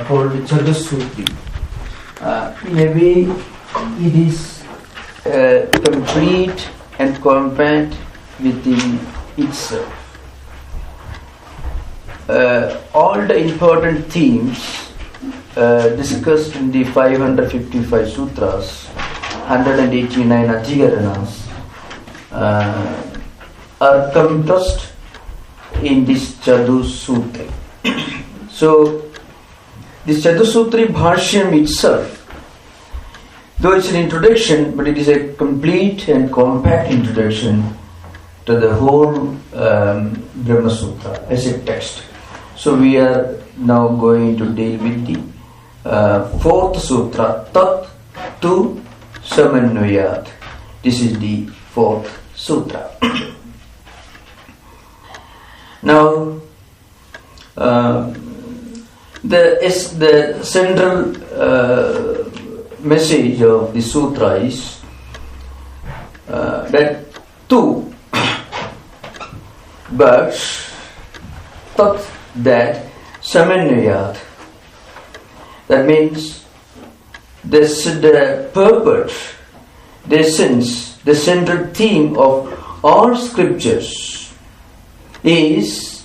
called Chatusutri. In a way, it is complete and compact within itself. All the important themes discussed in the 555 sutras, 189 adhikaranas, are compressed in this Chatusutri. So, this Chatusutri Bhashyam itself, though it's an introduction, but it is a complete and compact introduction to the whole BrahmaSutra as a text. So we are now going to deal with the fourth sutra, Tat Tu Samanvayat. This is the fourth sutra. Now, the central message of the sutra is that Tu, but Tat, that Samanvayat, that means the purpose, the essence, the central theme of all scriptures is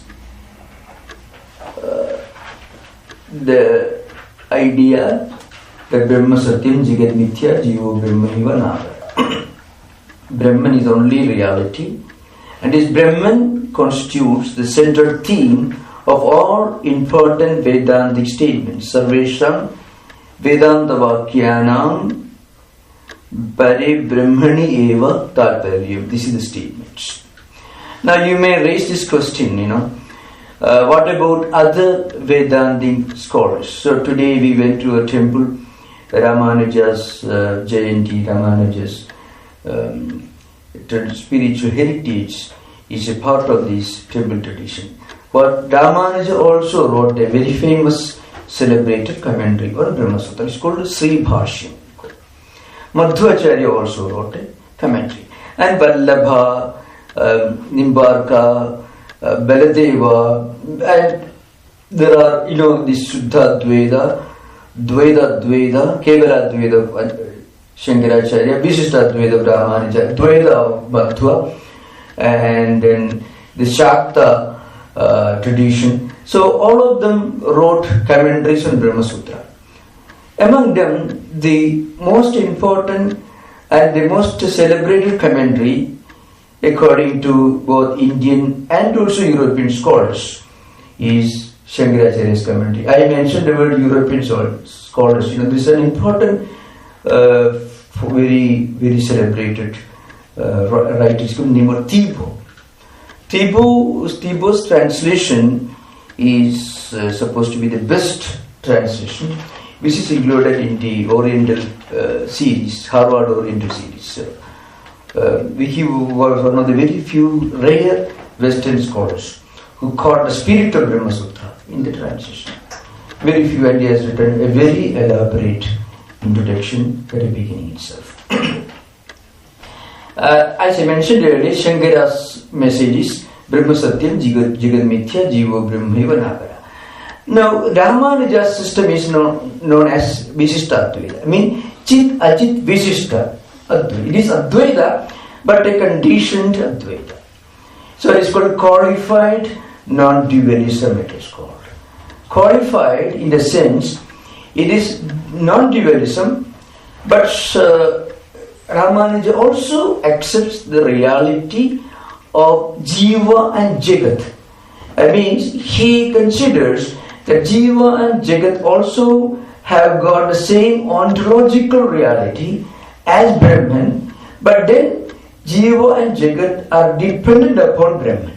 the idea that Brahma Satyam Jagat Mithya Jivo Brahmaniva Navara. Brahman is only reality, and this Brahman constitutes the central theme of all important Vedantic statements. Sarvesham Vedanta Vakyanam Pare Brahmani Eva Tarparyam. This is the statements. Now you may raise this question, what about other Vedantic scholars? So today we went to a temple, Ramanuja's Jayanti, Ramanuja's spiritual heritage is a part of this temple tradition. But Ramanuja also wrote a very famous celebrated commentary on BrahmaSutra. It's called Sri Bhashyam. Madhvacharya also wrote a commentary. And Vallabha, Nimbarka, Baladeva, and there are, the Suddha Dveda, Dveda Dveda, Kevala Dveda of Shankaracharya, Visishta Dveda of Ramanuja, Dveda of Madhva, and then the Shakta tradition. So all of them wrote commentaries on BrahmaSutra. Among them, the most important and the most celebrated commentary, according to both Indian and also European scholars, is Shankaracharya's commentary. I mentioned the word European scholars. This is an important, very, very celebrated writer. It's called name of Thibaut. Thibaut's translation is supposed to be the best translation, which is included in the Oriental series, Harvard Oriental series. He was one of the very few rare Western scholars who caught the spirit of BrahmaSutra in the translation. Very few, and he has written a very elaborate introduction at the beginning itself. As I mentioned earlier, Shankara's message is Brahma Satyam Jagat Mithya Jivo Brahmaiva Navara. Now, Ramanuja's system is known as Visishta Advaita. I mean, Chit Ajit Visishta Advaita. It is Advaita, but a conditioned Advaita. So it is called qualified non-dualism, it is called. Qualified in the sense, it is non-dualism, but Ramanuja also accepts the reality of Jiva and Jagat. That means he considers that Jiva and Jagat also have got the same ontological reality as Brahman, but then Jiva and Jagat are dependent upon Brahman.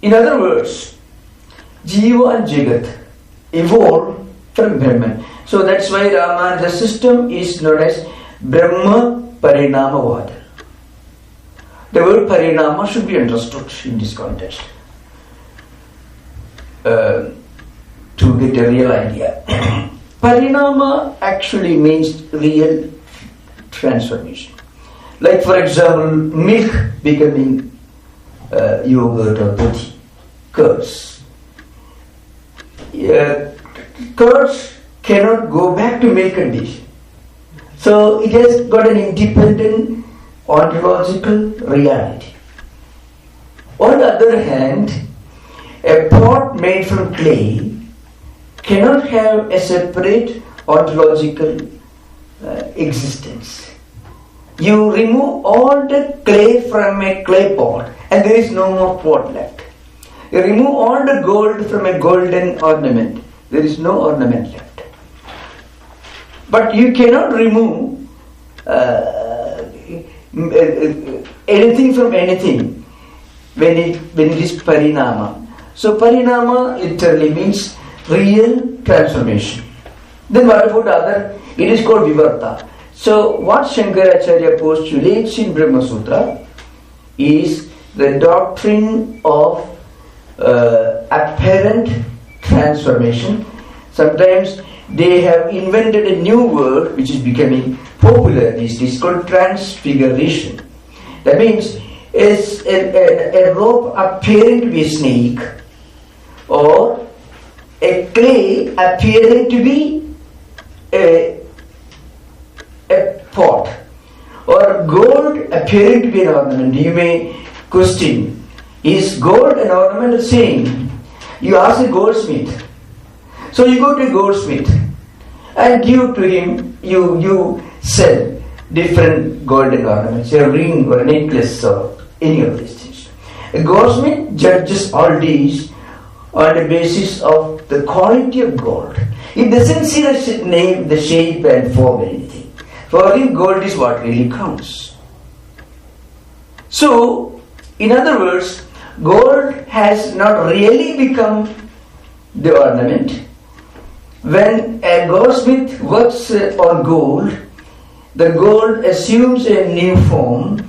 In other words, Jiva and Jagat evolve from Brahman. So that's why Ramanuja's system is known as Brahma Parinamavada. The word Parinama should be understood in this context to get a real idea. Parinama actually means real transformation. Like, for example, milk becoming yogurt or butter, curds. curds cannot go back to milk condition. So it has got an independent ontological reality. On the other hand, a pot made from clay cannot have a separate ontological existence. You remove all the clay from a clay pot and there is no more pot left. You remove all the gold from a golden ornament, there is no ornament left. But you cannot remove anything from anything when it is parinama. So parinama literally means real transformation. Then what about other? It is called vivarta. So what Shankaracharya postulates in BrahmaSutra is the doctrine of apparent transformation. Sometimes they have invented a new word which is becoming popular these days called transfiguration. That means is a rope appearing to be a snake, or a clay appearing to be a pot, or gold appearing to be an ornament. You may question, is gold an ornament or saying? You ask a goldsmith. So you go to a goldsmith and give to him, you sell different golden ornaments, a ring or a necklace or any of these things. A goldsmith judges all these on the basis of the quality of gold. He doesn't see the name, the shape and form or anything. For him, gold is what really counts. So, in other words, gold has not really become the ornament. When a goldsmith works on gold, the gold assumes a new form,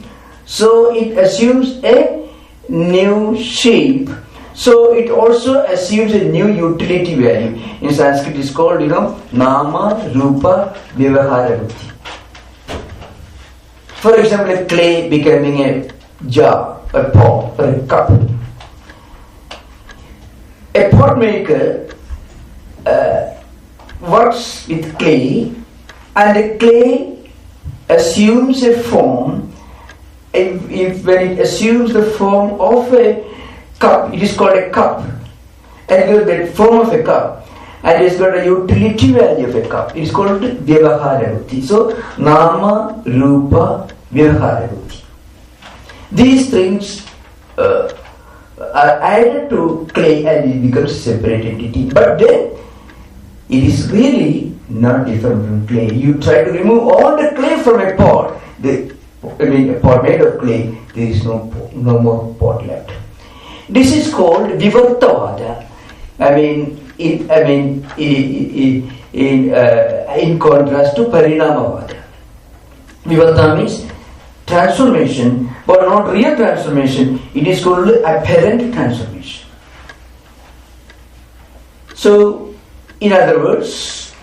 so it assumes a new shape, so it also assumes a new utility value. In Sanskrit it is called, Nama, Rupa, Vyavahara Buddhi. For example, a clay becoming a jar, a pot, or a cup. A pot maker works with clay, and the clay assumes a form. When it assumes the form of a cup, it is called a cup, and it has the form of a cup, and it has got a utility value of a cup. It is called Vyavahara Buddhi. So, Nama, Rupa, Vyavahara Buddhi. These things are added to clay and it becomes a separate entity. But then, it is really not different from clay. You try to remove all the clay from a pot, a pot made of clay, there is no more pot left. This is called Vivartavada. In contrast to Parinamavada. Vivarta means transformation, but not real transformation. It is called apparent transformation. So, in other words,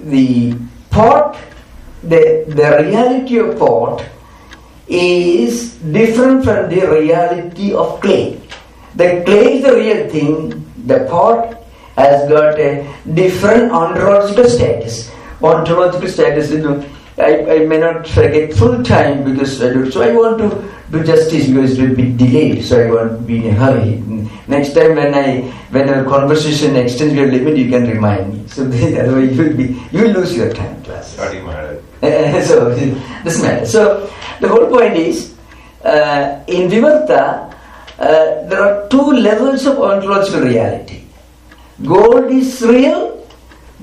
the pot, the reality of pot is different from the reality of clay. The clay is the real thing, the pot has got a different ontological status. Ontological status, I may not get full time because so I want to do justice because it will be delayed, so I won't be in a hurry. Next time when our conversation extends your limit, you can remind me. So otherwise you will lose your time classes. So this matter. So the whole point is in Vivarta there are two levels of ontological reality. Gold is real,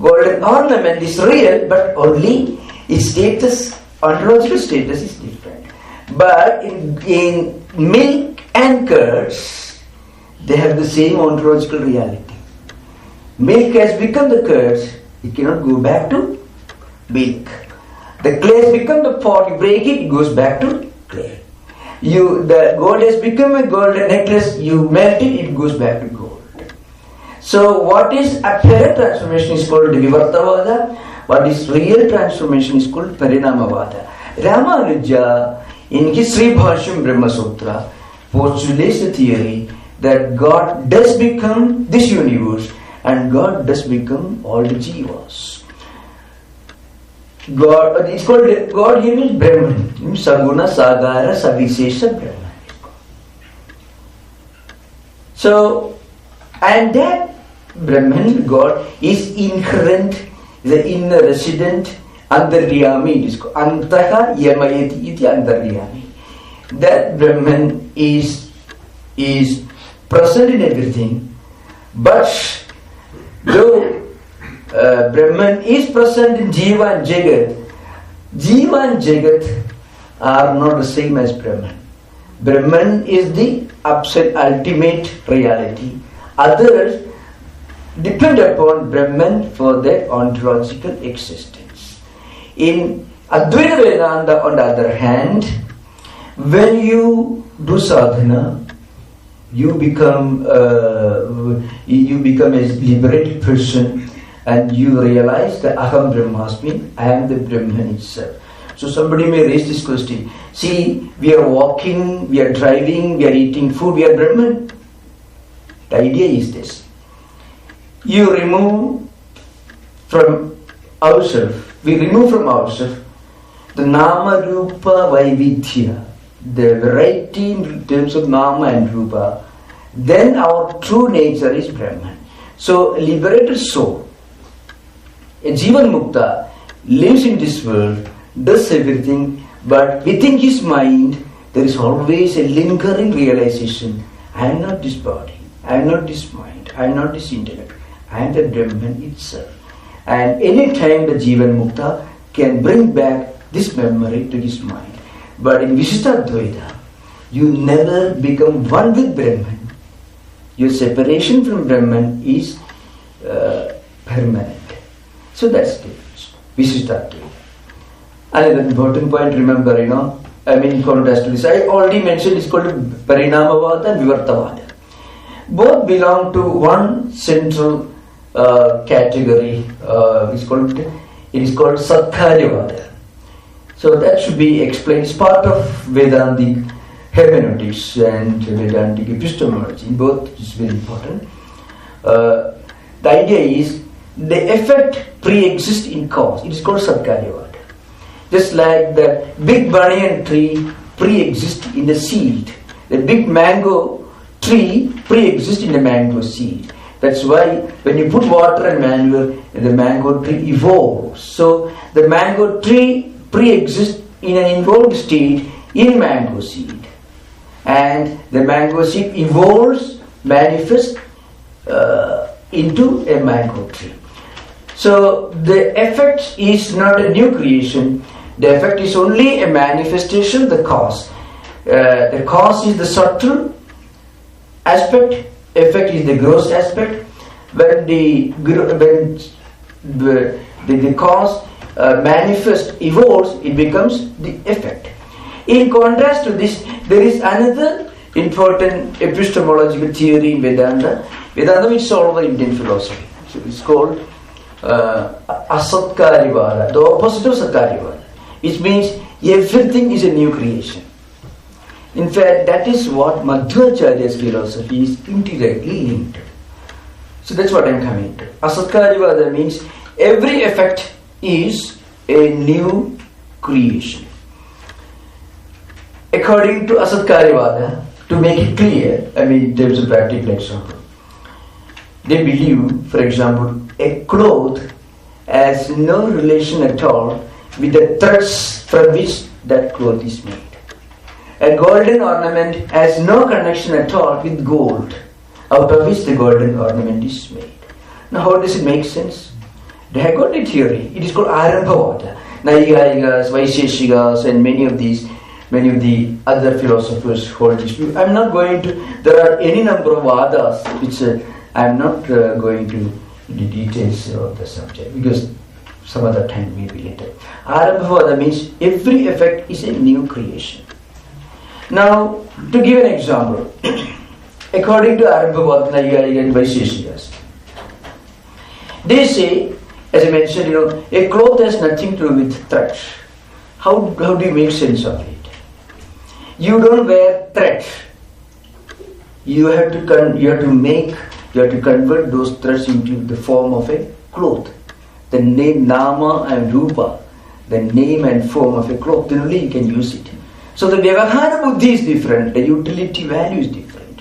golden ornament is real, but only its status, ontological status is different. But in milk and curds, they have the same ontological reality. Milk has become the curds, it cannot go back to milk. The clay has become the pot, you break it, it goes back to clay. The gold has become a golden necklace, you melt it, it goes back to gold. So what is apparent transformation is called Vivartavada, what is real transformation is called Parinamavada. Ramanuja, in his Sri Bhashyam BrahmaSutra, postulates the theory that God does become this universe and God does become all the jivas. God, it's called God here means Brahman, Saguna, Sagara, Savisesha Brahman. So, and that Brahman, God, is inherent, the inner resident, Antaryami, it is called Antaha Yamayati iti Antaryami. That Brahman is present in everything, but though Brahman is present in Jiva and Jagat, Jiva and Jagat are not the same as Brahman. Brahman is the absolute ultimate reality. Others depend upon Brahman for their ontological existence. In Advaita Vedanta, on the other hand, when you do sadhana, you become a liberated person, and you realize that Aham Brahmasmi, I am the Brahman itself. So somebody may raise this question. See, we are walking, we are driving, we are eating food, we are Brahman. The idea is this. You remove from ourselves, we remove from ourselves the Nama Rupa Vaividya, the variety in terms of Nama and Rupa, then our true nature is Brahman. So, a liberated soul, a Jivan Mukta, lives in this world, does everything, but within his mind there is always a lingering realization, I am not this body, I am not this mind, I am not this intellect, I am the Brahman itself. And any time the Jivan Mukta can bring back this memory to his mind. But in Vishishtadvaita, you never become one with Brahman. Your separation from Brahman is permanent. So that's the difference. Vishishtadvaita. Another important point, remember, in contrast to this, I already mentioned it's called Parinamavada and Vivartavada. Both belong to one central category. It is called Satkaryavada. So that should be explained. It's part of Vedantic hermeneutics and Vedantic epistemology. Both is very important. The idea is the effect pre-exists in cause. It is called Satkaryavada. Just like the big banyan tree pre-exists in the seed. The big mango tree pre-exists in the mango seed. That's why when you put water and manure, the mango tree evolves. So the mango tree pre-exists in an involved state in mango seed. And the mango seed evolves, manifests into a mango tree. So the effect is not a new creation. The effect is only a manifestation, the cause. The cause is the subtle aspect, effect is the gross aspect. When the cause manifests, evolves, it becomes the effect. In contrast to this, there is another important epistemological theory in Vedanta. Vedanta is all over Indian philosophy. So it's called Asatkaryavada, the opposite of Satkaryavada, which means everything is a new creation. In fact, that is what Madhvacharya's philosophy is indirectly linked to. So that's what I'm coming to. Asatkaryavada means every effect is a new creation. According to Asatkaryavada, to make it clear, in terms of practical example, they believe, for example, a cloth has no relation at all with the threads from which that cloth is made. A golden ornament has no connection at all with gold, out of which the golden ornament is made. Now, how does it make sense? They have got a theory. It is called Arambhavada. Naiyayikas, Vaisheshikas, and many of the other philosophers hold this view. I'm not going to. There are any number of vadas which I'm not going to the details of the subject because some other time maybe later. Arambhavada means every effect is a new creation. Now, to give an example, according to Arambhavada, Naiyayikas and Vaisheshikas, they say, as I mentioned, a cloth has nothing to do with threads. How do you make sense of it? You don't wear threads. you have to convert those threads into the form of a cloth. The name Nama and Rupa, the name and form of a cloth, then only you can use it. So the Vyavahara Buddhi is different, the utility value is different.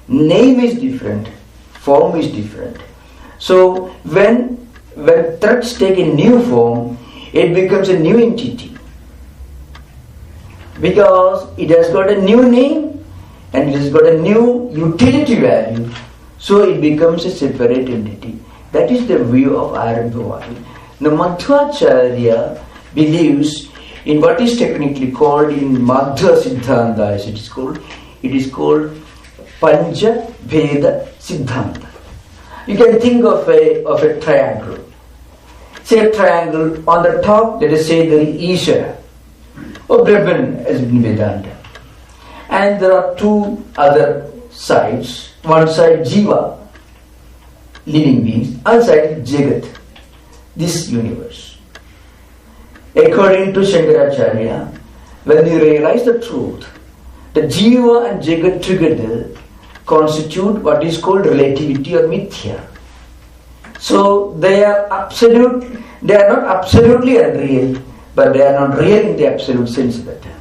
Name is different, form is different. So when threads take a new form, it becomes a new entity. Because it has got a new name and it has got a new utility value, so it becomes a separate entity. That is the view of RVAP. Now Madhvacharya believes in what is technically called in Madhva Siddhanta, as it is called Pancha Veda Siddhanta. You can think of a triangle. Say a triangle, on the top, let us say there is Ishvara, or Brahman as in Vedanta. And there are two other sides. One side Jiva, living beings, other side Jagat, this universe. According to Shankaracharya, when you realize the truth, the Jiva and Jagat together constitute what is called relativity or mithya. So they are not absolutely unreal, but they are not real in the absolute sense of the term.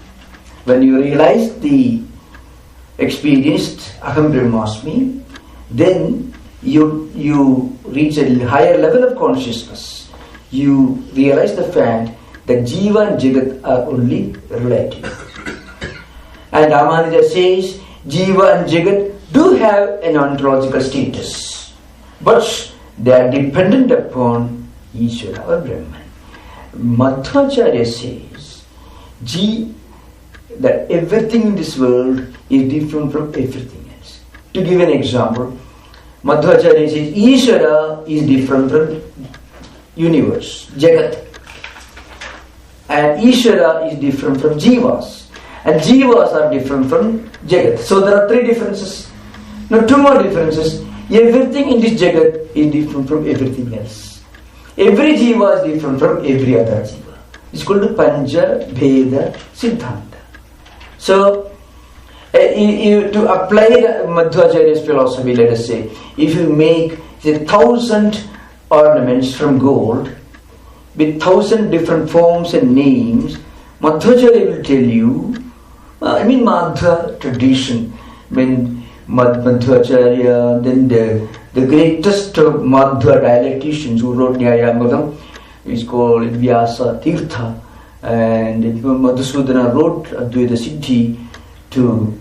When you realize the experienced Aham Brahmasmi, then you reach a higher level of consciousness. You realize the fact that Jiva and Jagat are only relative. And Ramanuja says Jiva and Jagat do have an ontological status, but they are dependent upon Ishvara or Brahman. Madhvacharya says that everything in this world is different from everything else. To give an example, Madhvacharya says Ishvara is different from universe, Jagat, and Ishvara is different from Jivas, and Jivas are different from Jagat. So there are three differences. Now two more differences. Everything in this Jagat is different from everything else. Every Jiva is different from every other Jiva. It's called Pancha Veda Siddhanta. So to apply Madhvacharya's philosophy, let us say, if you make 1,000 ornaments from gold with 1,000 different forms and names, Madhvacharya will tell you, Madhva tradition, Madhvacharya, then the greatest of Madhva dialecticians who wrote Nyayamagam is called Vyasa Tirtha, and Madhusudana wrote Advaita Siddhi to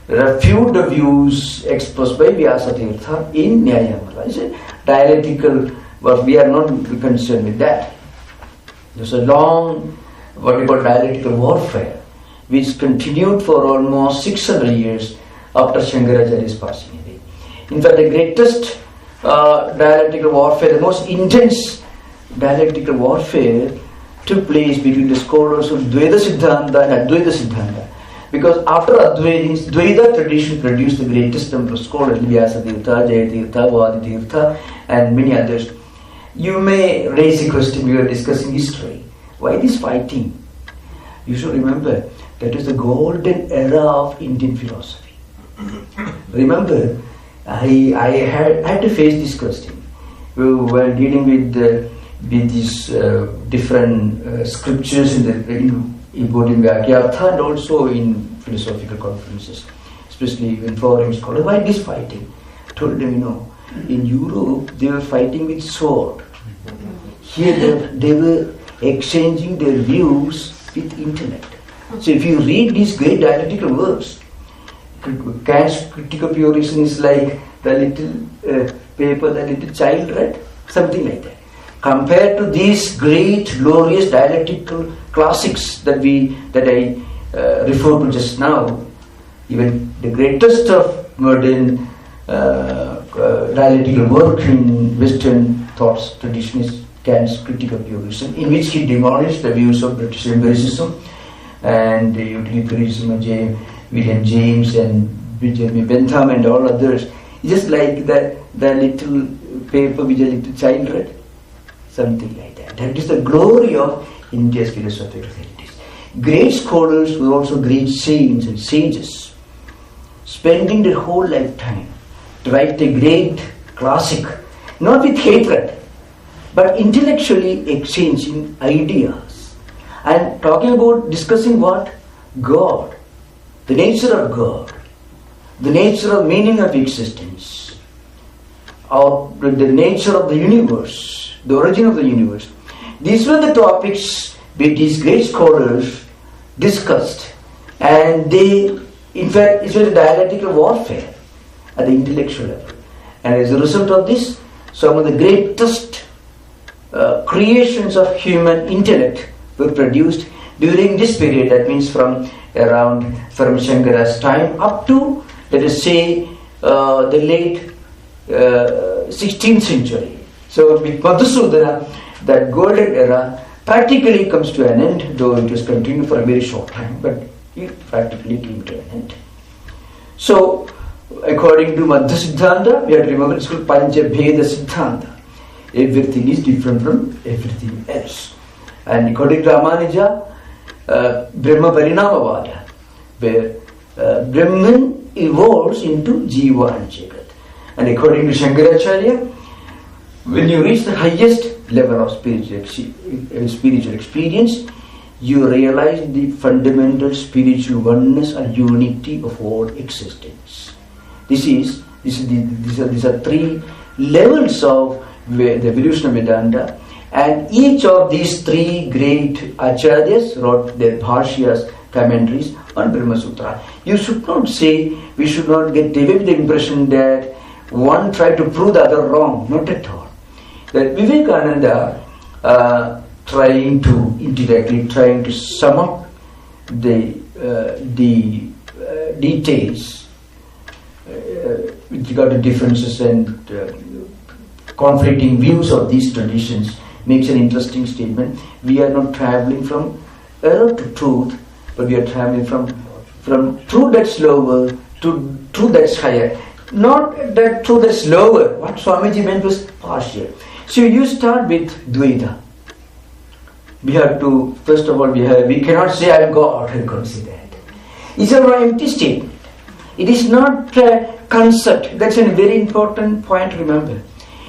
refute the views expressed by Vyasa Tirtha in Nyayamagam. It's a dialectical, but we are not concerned with that. There's a long, what we call dialectical warfare, which continued for almost 600 years after Shankaracharya's passing away. In fact, the greatest dialectical warfare, the most intense dialectical warfare took place between the scholars of Dvaita Siddhanta and Advaita Siddhanta. Because after Dvaita tradition produced the greatest number of scholars, Vyasa Tirtha, Jayatirtha, Vaditirtha, and many others. You may raise a question, we are discussing history. Why this fighting? You should remember, that is the golden era of Indian philosophy. Remember, I had to face this question. We were dealing with these different scriptures in Vakyartha and also in philosophical conferences, especially in foreign scholars. Why this fighting? I told them, in Europe they were fighting with sword. Here they were exchanging their views with intellect. So if you read these great dialectical works, Kant's critical pure reason is like the little paper the little child read, something like that. Compared to these great, glorious dialectical classics that I referred to just now, even the greatest of modern dialectical work in Western thought tradition is Kant's critical pure reason, in which he demolished the views of British empiricism and utilitarianism of William James and Jeremy Bentham and all others. Just like the little paper which a little child read, something like that. That is the glory of India's philosophical heritage. Great scholars were also great saints and sages. spending their whole lifetime to write a great classic, not with hatred, but intellectually exchanging ideas and talking about discussing what? God, the nature of God, the nature of meaning of existence, or the nature of the universe, the origin of the universe. These were the topics that these great scholars discussed, and they, in fact, it was a dialectical warfare at the intellectual level. And as a result of this, some of the greatest creations of human intellect were produced during this period. That means from Shankara's time up to, let us say, the late 16th century. So with Madhusudana, that golden era practically comes to an end, though it was continued for a very short time, but it practically came to an end. So, according to Madhya Siddhanta, we have to remember it's called Pancha Bheda Siddhanta. Everything is different from everything else. And according to Ramanuja, Brahma Parinamavada, where Brahman evolves into Jiva and Jagat. And according to Shankaracharya, when you reach the highest level of spiritual experience, you realize the fundamental spiritual oneness and unity of all existence. These are three levels of the evolution of Vedanta, and each of these three great acharyas wrote their bhashyas, commentaries on BrahmaSutra. You should not say, we should not get away with the impression that one tried to prove the other wrong. Not at all. That Vivekananda trying to sum up the details with regard to differences and conflicting views of these traditions, makes an interesting statement. We are not traveling from error to truth, but we are traveling from truth that's lower to truth that's higher. Not that truth that's lower. What Swamiji meant was partial. So you start with Dvaita. We have to, first of all, we cannot say I am God. I can't say that. It's an empty statement. It is not a concept. That's a very important point to remember.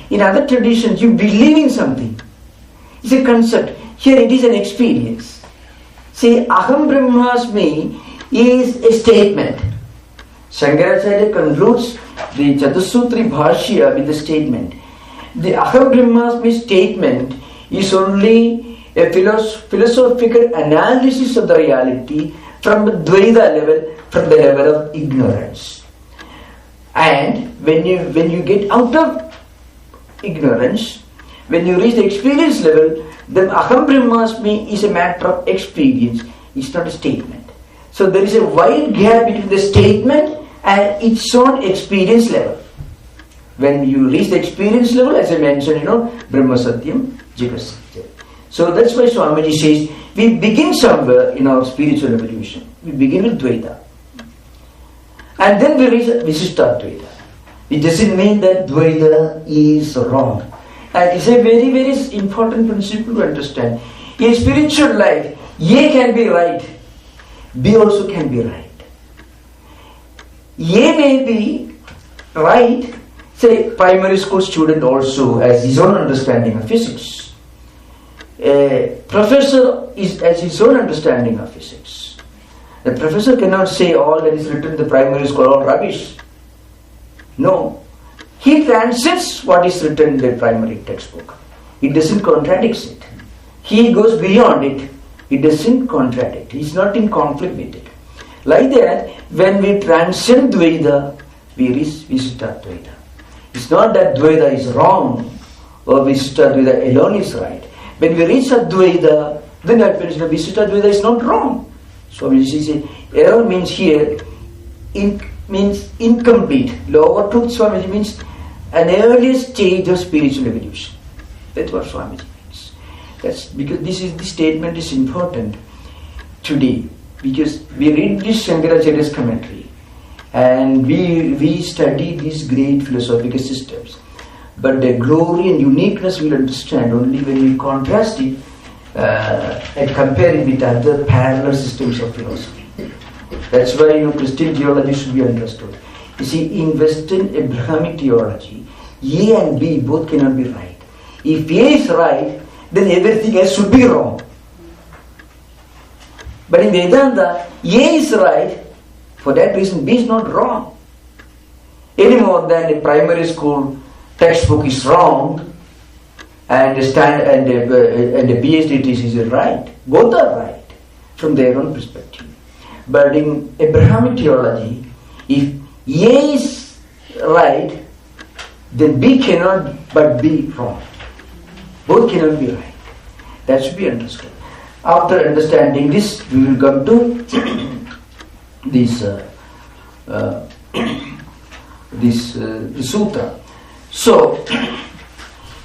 In other traditions, you believe in something. It's a concept. Here it is an experience. See, Aham Brahmasmi is a statement. Shankaracharya concludes the Chatusutri Bhashya with the statement. The Aham Brahmasmi statement is only a philosophical analysis of the reality from the Dvaita level, from the level of ignorance. And when you get out of ignorance, when you reach the experience level, then Aham Brahmasmi is a matter of experience. It's not a statement. So there is a wide gap between the statement and its own experience level. When you reach the experience level, as I mentioned, Brahma Satyam, Jagat Satyam. So that's why Swamiji says, we begin somewhere in our spiritual evolution. We begin with Dvaita. And then we reach Visishtadvaita. It doesn't mean that Dvaita is wrong. And it's a very, very important principle to understand. In spiritual life, A can be right, B also can be right. A may be right, say primary school student also has his own understanding of physics. A professor has his own understanding of physics. The professor cannot say all that is written in the primary school all rubbish. No. He transcends what is written in the primary textbook. It doesn't contradict it. He goes beyond it. It doesn't contradict. He's not in conflict with it. Like that, when we transcend Dvaita, we reach Visishtadvaita. It's not that Dvaita is wrong or Visishtadvaita alone is right. When we reach Advaita, then that means Visishtadvaita is not wrong. So we say error means here means incomplete. Lower truth, Swamiji, means an early stage of spiritual evolution. That's what Swamiji means. That's because this statement is important today, because we read this Shankaracharya's commentary and we study these great philosophical systems. But the glory and uniqueness we'll understand only when we contrast it and compare it with other parallel systems of philosophy. That's why Christian theology should be understood. You see, in Western Abrahamic theology, A and B both cannot be right. If A is right, then everything else should be wrong. But in Vedanta, A is right. For that reason, B is not wrong. Any more than a primary school textbook is wrong, and a PhD thesis is right. Both are right from their own perspective. But in Abrahamic theology, if A is right, then B cannot but be wrong. Both cannot be right. That should be understood. After understanding this, we will come to this sutra. So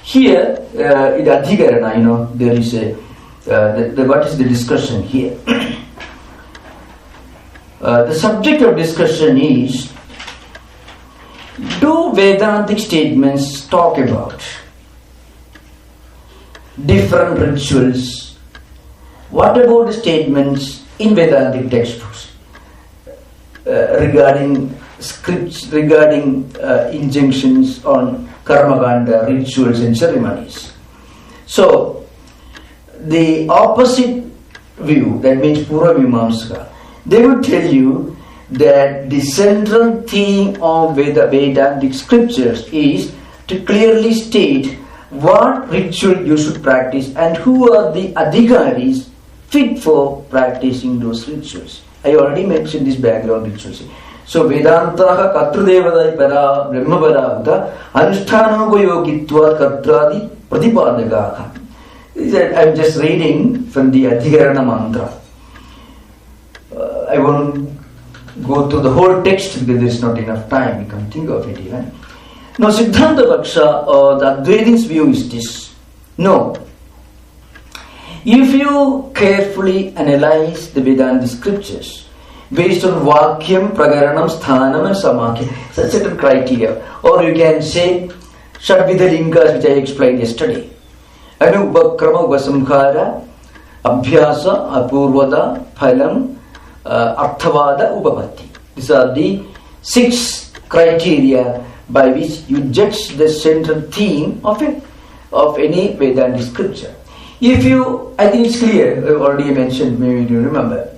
here in Adhikarana, there is a what is the discussion here? The subject of discussion is: do Vedantic statements talk about different rituals? What about the statements in Vedantic textbooks regarding scripts, regarding injunctions on karmakanda, rituals and ceremonies? So, the opposite view, that means Purva Mimamsaka, they would tell you that the central theme of Vedantic scriptures is to clearly state what ritual you should practice and who are the adhikaris fit for practicing those rituals. I already mentioned this background rituals. So Vedanta Katrudevadai Para Brahmapada Anushthanopayogitva Katradi Pratipadagaka. I'm just reading from the Adhikarana mantra. I won't go through the whole text because there is not enough time. You can think of it even. Now Siddhanta Paksha or the Advaitins view is this. No. If you carefully analyze the Vedanta scriptures based on Vakyam, Pragaranam, Sthanam and Samakhya, such certain criteria, or you can say Shadvidha Lingas, which I explained yesterday. Anubakrama Upasamkhara, Abhyasa, Apurvada, Phalam, Arthavada, Upapatti. These are the 6 criteria by which you judge the central theme of any Vedanta scripture. If you, I think it's clear, I already mentioned, maybe you remember.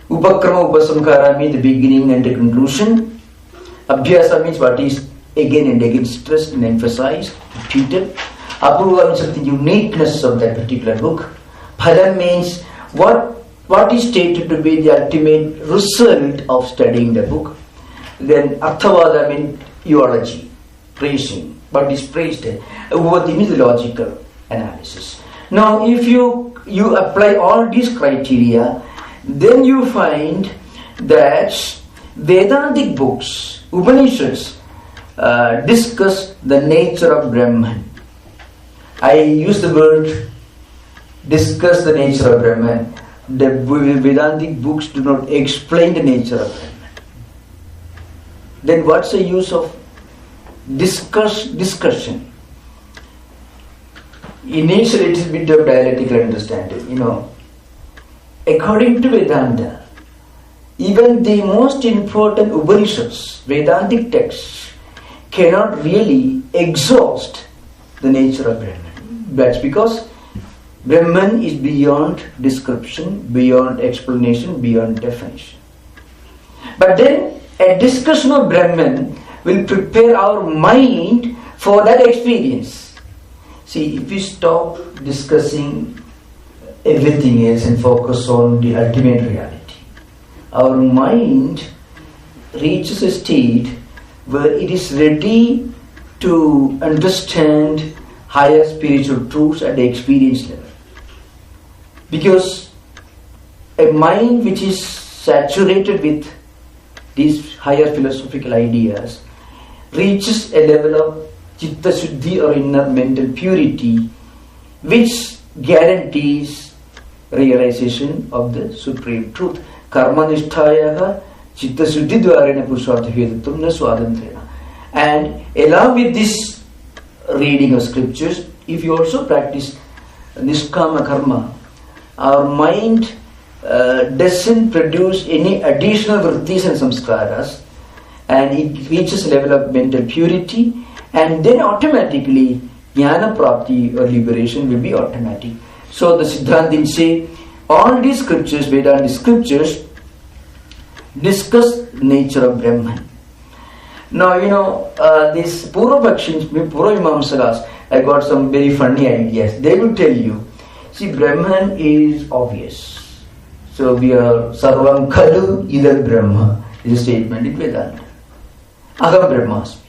Upakrama Upasamkhara means the beginning and the conclusion. Abhyasa means what is again and again stressed and emphasized, repeated. Apurva means the uniqueness of that particular book. Phalam means what is stated to be the ultimate result of studying the book. Then Arthavada means eulogy, praising, what is praised. Upapatti means the logical analysis. Now if you apply all these criteria, then you find that Vedantic books, Upanishads, discuss the nature of Brahman. I use the word discuss the nature of Brahman. The Vedantic books do not explain the nature of Brahman. Then what's the use of discussion? Initially it is a bit of dialectical understanding. According to Vedanta, even the most important Upanishads, Vedantic texts, cannot really exhaust the nature of Brahman. That's because Brahman is beyond description, beyond explanation, beyond definition. But then a discussion of Brahman will prepare our mind for that experience. See, if we stop discussing everything else and focus on the ultimate reality, our mind reaches a state where it is ready to understand higher spiritual truths at the experience level. Because a mind which is saturated with these higher philosophical ideas reaches a level of Chitta Shuddhi or inner mental purity, which guarantees realization of the supreme truth. Karma nishthayaha Chitta Shuddhi dvarena purushartha hetutum na swatantrena. And along with this reading of scriptures, if you also practice Niskama Karma, our mind doesn't produce any additional vrittis and samskaras, and it reaches a level of mental purity, and then automatically jnana prapti or liberation will be automatic. So the Siddhantin say all these scriptures, Vedanta scriptures, discuss nature of Brahman. Now these Purva-Pakshins, Purva-Mimamsakas, I got some very funny ideas. They will tell you, see, Brahman is obvious. So we are Sarvam Khalu Idar Brahma is a statement in Vedanta. Aham Brahmasmi.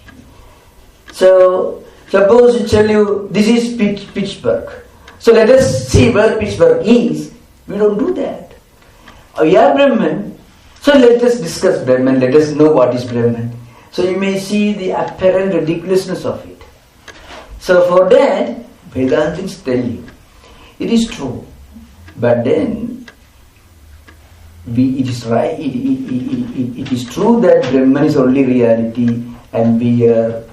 So suppose you tell you this is Pittsburgh. So let us see where Pittsburgh is. We don't do that. We are Brahman. So let us discuss Brahman. Let us know what is Brahman. So you may see the apparent ridiculousness of it. So for that, Vedantins tell you, it is true. But then, it is right. It is true that Brahman is only reality, and we are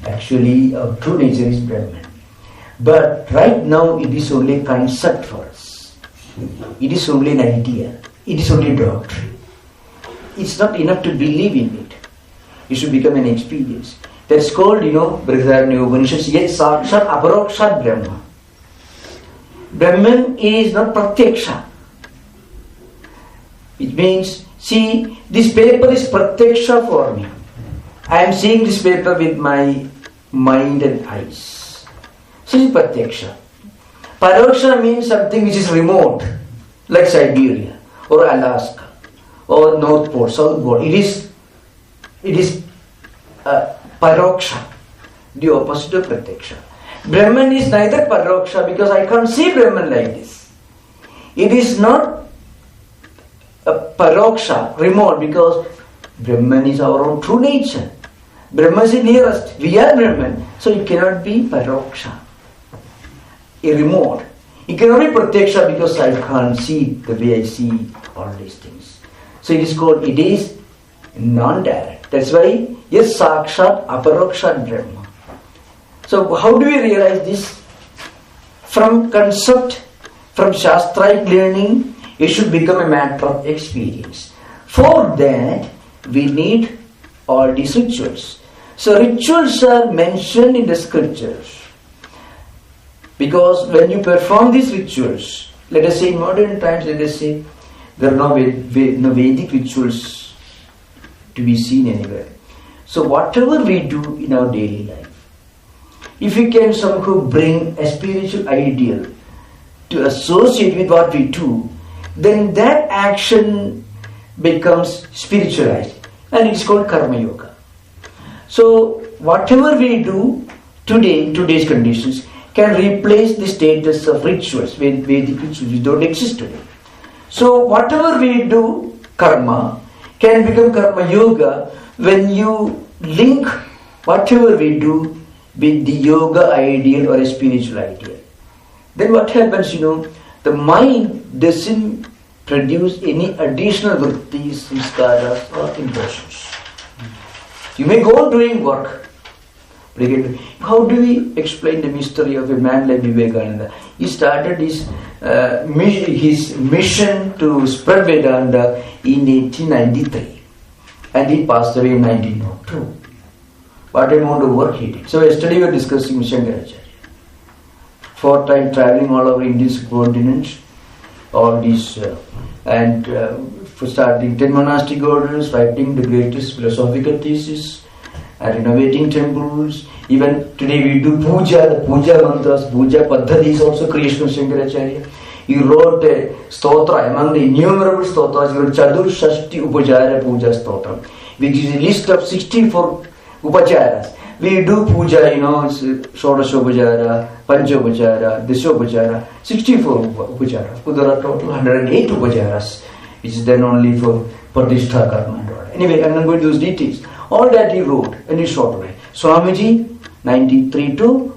actually, our true nature is Brahman. But right now, it is only a concept for us. It is only an idea. It is only a doctrine. It's not enough to believe in it. It should become an experience. That's called, Brihadaranyaka Upanishads, Yet Sakshat Aparokshat Brahma. Brahman is not Pratyaksha. It means, see, this paper is Pratyaksha for me. I am seeing this paper with my mind and eyes. So it is Pratyaksha. Paroksha means something which is remote, like Siberia, or Alaska, or North Pole, South Pole. It is Paroksha, the opposite of Pratyaksha. Brahman is neither Paroksha because I can't see Brahman like this. It is not a Paroksha, remote, because Brahman is our own true nature. Brahman is the nearest. We are Brahman. So it cannot be Paroksha, a remote. It cannot be Pratyaksha because I can't see the way I see all these things. So it is non-direct. That's why, yes, Sakshat Aparokshat Brahma. So how do we realize this? From concept, from Shastraic learning, it should become a matter of experience. For that, we need all these rituals. So rituals are mentioned in the scriptures. Because when you perform these rituals, let us say in modern times, let us say, there are no Vedic rituals to be seen anywhere. So whatever we do in our daily life, if we can somehow bring a spiritual ideal to associate with what we do, then that action becomes spiritualized, and it's called Karma Yoga. So whatever we do today, in today's conditions, can replace the status of rituals, Vedic rituals which don't exist today. So whatever we do, karma, can become Karma Yoga when you link whatever we do with the yoga ideal or a spiritual ideal. Then what happens, the mind doesn't produce any additional vrittis, samskaras or impressions. You may go on doing work. How do we explain the mystery of a man like Vivekananda? He started his mission to spread Vedanta in 1893, and he passed away in 1902. What amount of work he did. So yesterday we were discussing Shankaracharya. 4 times traveling all over Indian subcontinent, all these, and for starting 10 monastic orders, writing the greatest philosophical thesis, and renovating temples. Even today we do puja, the puja mantras, puja paddhati is also creation of Shankaracharya. He wrote a stotra, among the innumerable stotras, he wrote Chadur Shashti Upajara Puja Stotra, which is a list of 64 upacharas. We do puja, Shodashopajara, Panchopajara, Dishopajara, 64 upacharas. There are total 108 upacharas, which is then only for Pradishtha Karma and all. Anyway, I'm not going to those details. All that he wrote in his short way. Swamiji, 93 to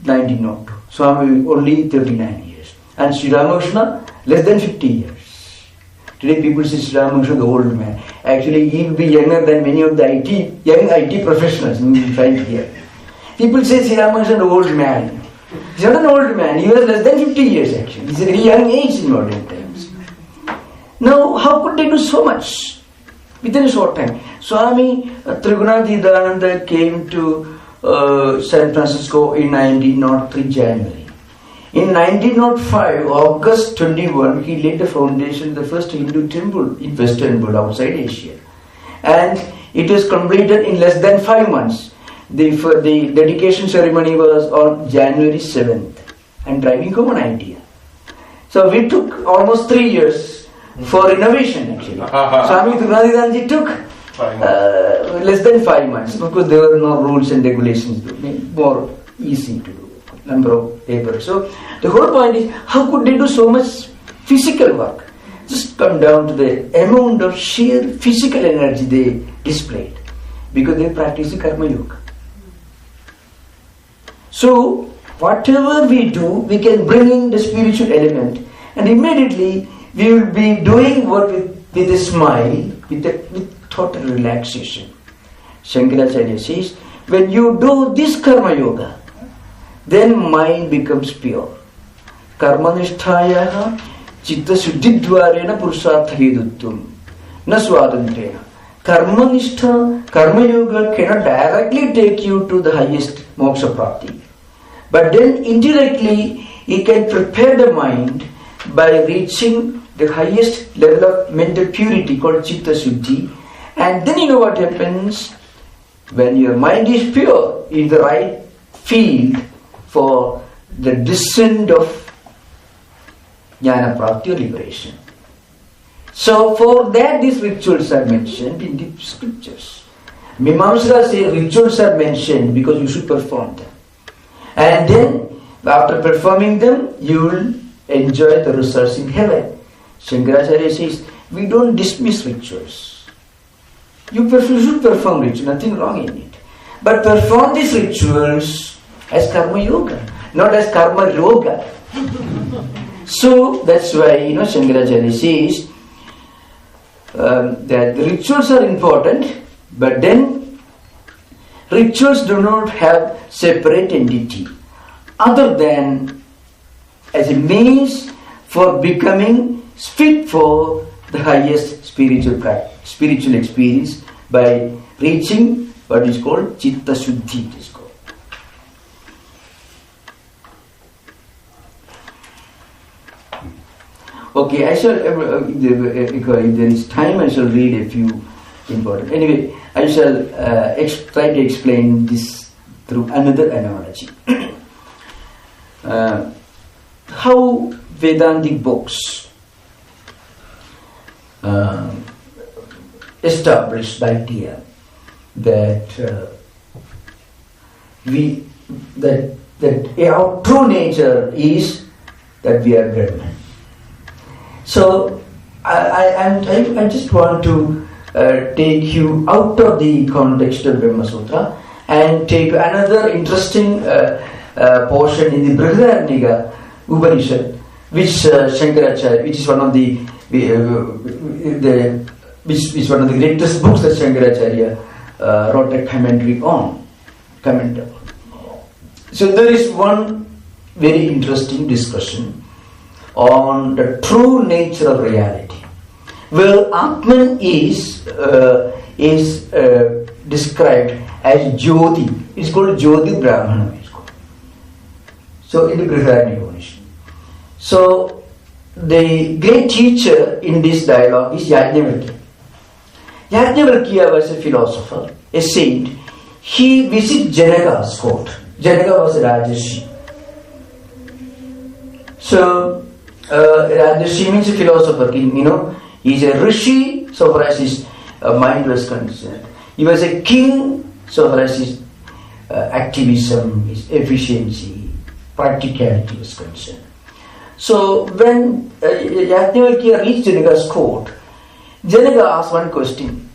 1902. Swami, only 39 years. And Sri Ramakrishna, less than 50 years. Today people say Sri Ramakrishna, the old man. Actually, he will be younger than many of the young IT professionals who will find here. People say Sri Ramakrishna, the old man. He's not an old man. He was less than 50 years actually. He's a very young age in modern times. Now, how could they do so much within a short time? Swami Tattwamayananda came to San Francisco in 1903 January. In 1905, August 21, he laid the foundation of the first Hindu temple in Western world outside Asia. And it was completed in less than 5 months. The dedication ceremony was on January 7th. I'm driving home an idea. So we took almost 3 years for renovation actually. Swami Tattwamayananda took less than 5 months because there were no rules and regulations. More easy to do. Number of papers. So the whole point is, how could they do so much physical work? Just come down to the amount of sheer physical energy they displayed because they practiced karma yoga. So whatever we do, we can bring in the spiritual element, and immediately we will be doing work with a smile, with total relaxation. Shankaracharya says, when you do this karma yoga, then mind becomes pure. Karmanishthayaha chitta suddhidvarena purusartha hedutvam na swatantrena. Karmanishtha, karma yoga cannot directly take you to the highest moksha prapti. But then indirectly it can prepare the mind by reaching the highest level of mental purity called chitta suddhi. And then you know what happens? When your mind is pure, in the right field for the descent of jnana prapti or liberation. So for that these rituals are mentioned in the scriptures. Mimamsaka say rituals are mentioned because you should perform them. And then after performing them, you will enjoy the results in heaven. Shankaracharya says, we don't dismiss rituals. You should perform rituals, nothing wrong in it. But perform these rituals as karma yoga, not as karma yoga. So that's why Shankaracharya says that the rituals are important, but then rituals do not have separate entity other than as a means for becoming fit for the highest spiritual experience by reaching what is called chitta suddhi. Okay, I shall, if there is time, I shall read a few important. Anyway, I shall try to explain this through another analogy. How Vedantic books establish the idea that our true nature is that we are Brahman. So I just want to take you out of the context of BrahmaSutra and take another interesting portion in the Brihadaranyaka Upanishad, which Shankaracharya, which is one of the greatest books that Shankaracharya wrote a commentary on. So there is one very interesting discussion on the true nature of reality. Well, Atman is described as Jyoti. It's called Jyoti Brahmana. So in the Brihadaranyaka Upanishad. So the great teacher in this dialogue is Yajnavalkya. Yajnavalkya was a philosopher, a saint. He visited Janaka's court. Janaka was a Rajarshi. So Rajarshi means a philosopher. He is a rishi so far as his mind was concerned. He was a king so far as his activism, his efficiency, practicality was concerned. So when Yajnavalkya reached Janaka's court, Janaka asked one question.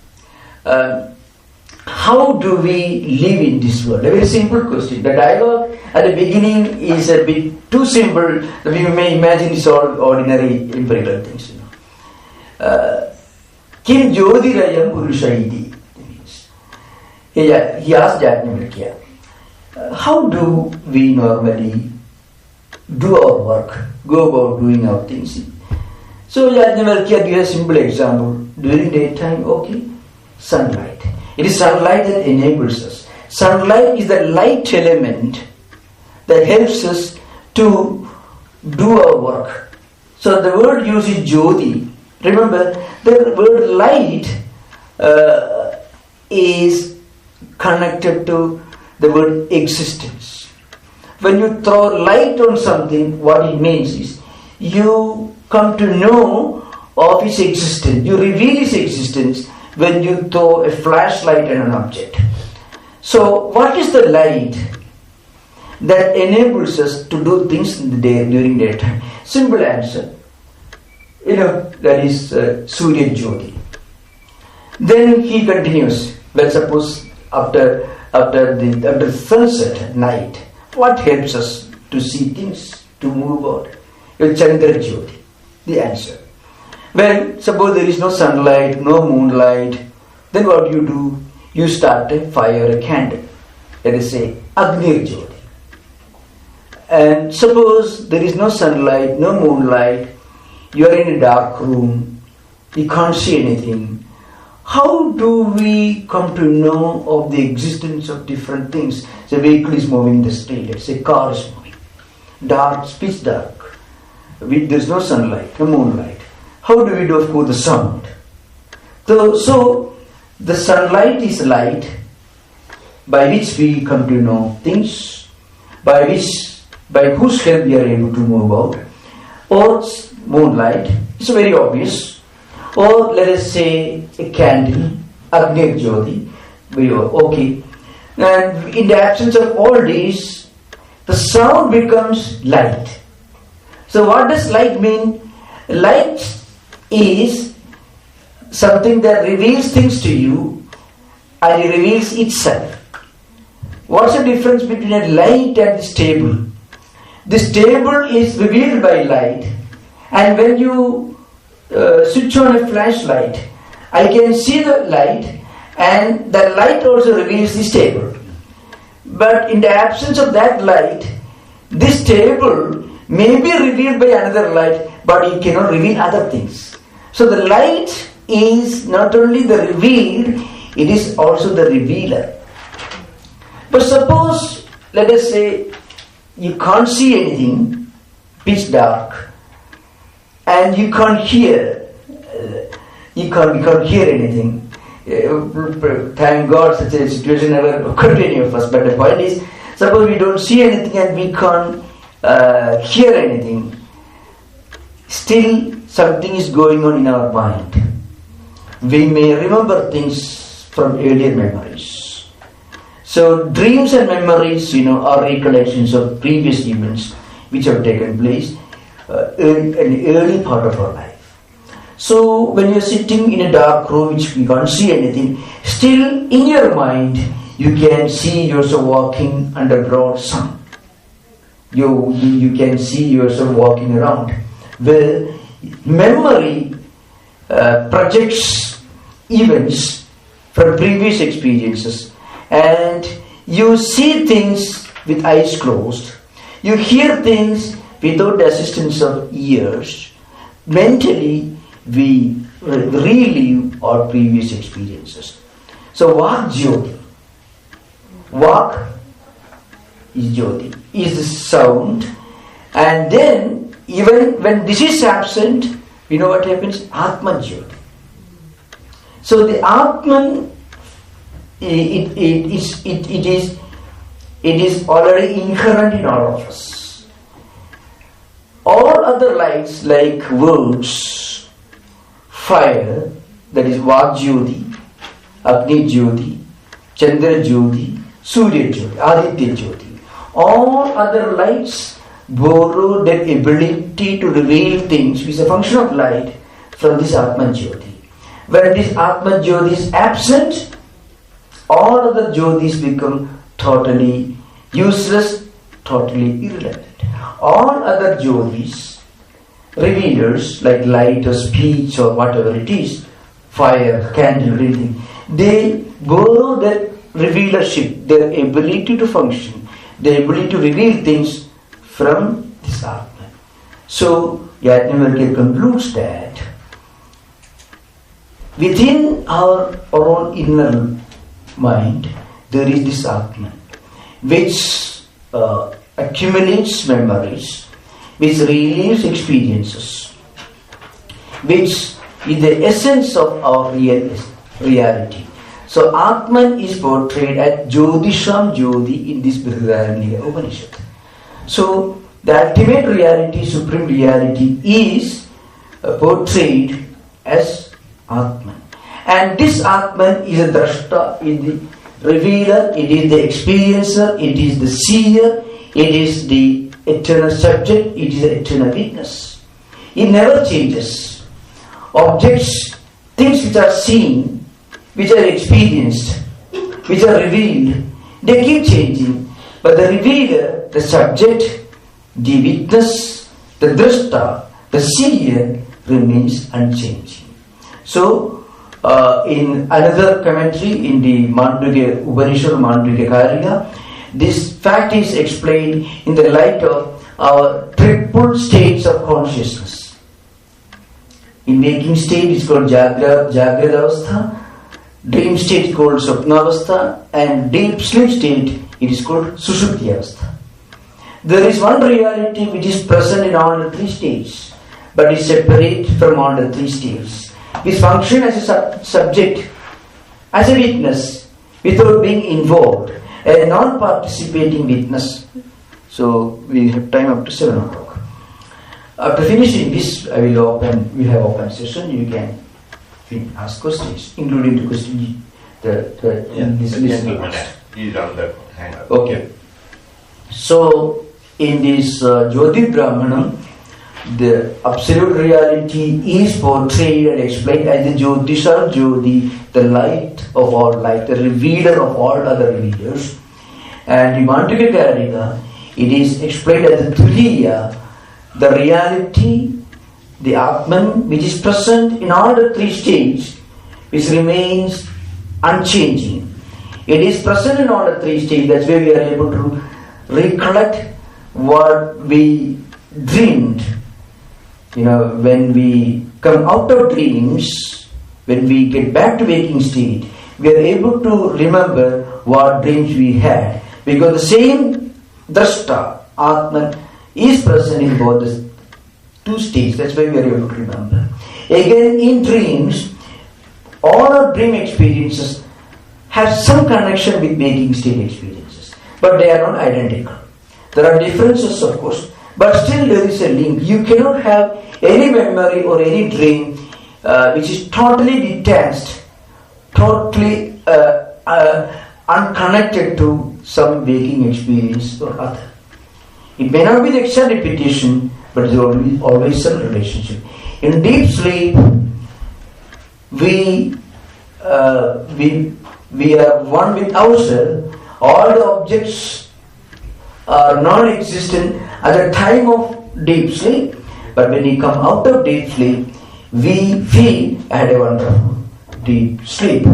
How do we live in this world? A very simple question. The dialogue at the beginning is a bit too simple that we may imagine it's all ordinary empirical things. Kim Jyotirayam Purushaiti. He asked Yajnavalkya, how do we normally do our work, go about doing our things? So Yajnavalkya gives a simple example. During daytime, okay, sunlight. It is sunlight that enables us. Sunlight is the light element that helps us to do our work. So the word used is Jyoti. Remember, the word light is connected to the word existence. When you throw light on something, what it means is you come to know of its existence. You reveal its existence when you throw a flashlight on an object. So, what is the light that enables us to do things in the day during daytime? Simple answer. That is Surya Jyoti. Then he continues. Let's suppose after the sunset at night, what helps us to see things, to move out? Your Chandra Jyoti. The answer. Well, suppose there is no sunlight, no moonlight, then what do? You start a fire, a candle. Let us say Agni Jyoti. And suppose there is no sunlight, no moonlight, you are in a dark room, you can't see anything. How do we come to know of the existence of different things? Say a vehicle is moving in the street, let's say a car is moving. Dark, pitch dark. There is no sunlight, no moonlight. How do we do, of course, the sound? So the sunlight is light by which we come to know things, by whose help we are able to move out. Or moonlight, it's very obvious. Or let us say a candle, Agni Jyoti, okay. And in the absence of all these, the sound becomes light. So what does light mean? Light is something that reveals things to you and it reveals itself. What's the difference between a light and this table? This table is revealed by light, and when you switch on a flashlight, I can see the light, and the light also reveals this table. But in the absence of that light, this table may be revealed by another light, but it cannot reveal other things. So the light is not only the revealed, it is also the revealer. But suppose, let us say, you can't see anything, pitch dark, and you can't hear, you can't hear anything. Thank God such a situation never occurred to any of us. But the point is, suppose we don't see anything and we can't hear anything, still something is going on in our mind. We may remember things from earlier memories. So dreams and memories, are recollections of previous events which have taken place in the early part of our life. So when you're sitting in a dark room which you can't see anything, still in your mind you can see yourself walking under broad sun. You can see yourself walking around. Well, memory projects events from previous experiences, and you see things with eyes closed. You hear things without the assistance of ears. Mentally, we relive our previous experiences. So, Vak Jyoti. Vak is Jyoti, is the sound. And then, even when this is absent, you know what happens? Atma Jyoti. So, the Atman, it is already inherent in all of us. All other lights like words, fire, that is Vak Jyoti, Agni Jyoti, Chandra Jyoti, Surya Jyoti, Aditya Jyoti. All other lights borrow their ability to reveal things, which is a function of light, from this Atman Jyoti. When this Atman Jyoti is absent, all other Jyotis become totally useless, totally irrelevant. All other Jyotis, revealers like light or speech or whatever it is, fire, candle, anything, they borrow their revealership, their ability to function, their ability to reveal things from this Atman. So, Yajnavalkya concludes that within our own inner mind there is this Atman which accumulates memories, which relieves experiences, which is the essence of our reality. So Atman is portrayed as Jyotisham Jyoti in this Brihadaranyaka Upanishad. So the ultimate reality, supreme reality is portrayed as Atman. And this Atman is a drashta, is the revealer, it is the experiencer, it is the seer, it is the eternal subject, it is the eternal witness. It never changes. Objects, things which are seen, which are experienced, which are revealed, they keep changing. But the revealer, the subject, the witness, the drashta, the seer remains unchanging. So, in another commentary in the Mandukya Upanishad, Mandukya Karika, this fact is explained in the light of our triple states of consciousness. In waking state it's called Jagrata Avastha, dream state is called Swapna Avastha, and deep sleep state it is called Sushupti Avastha. There is one reality which is present in all the three states, but is separate from all the three states. We function as a subject, as a witness, without being involved, a non-participating witness. So we have time up to 7 o'clock. After finishing this, we have open session. You can ask questions, including the question this listening. He's on the hand up. Okay. So in this Jyoti Brahmanam, the absolute reality is portrayed and explained as the Jyotisha Jyoti, the light of all light, the revealer of all other revealers. And in Mandukya Karika, it is explained as the Tuliya, the reality, the Atman, which is present in all the three states, which remains unchanging. It is present in all the three states. That's why we are able to recollect what we dreamed. When we come out of dreams, when we get back to waking state, we are able to remember what dreams we had. Because the same drashta, Atman, is present in both the two states. That's why we are able to remember. Again, in dreams, all our dream experiences have some connection with waking state experiences, but they are not identical. There are differences, of course, but still there is a link. You cannot have any memory or any dream which is totally detached, totally unconnected to some waking experience or other. It may not be the exact repetition, but there is always some relationship. In deep sleep, we are one with ourselves. All the objects are non-existent at the time of deep sleep, but when we come out of deep sleep, we feel I had a wonderful deep sleep.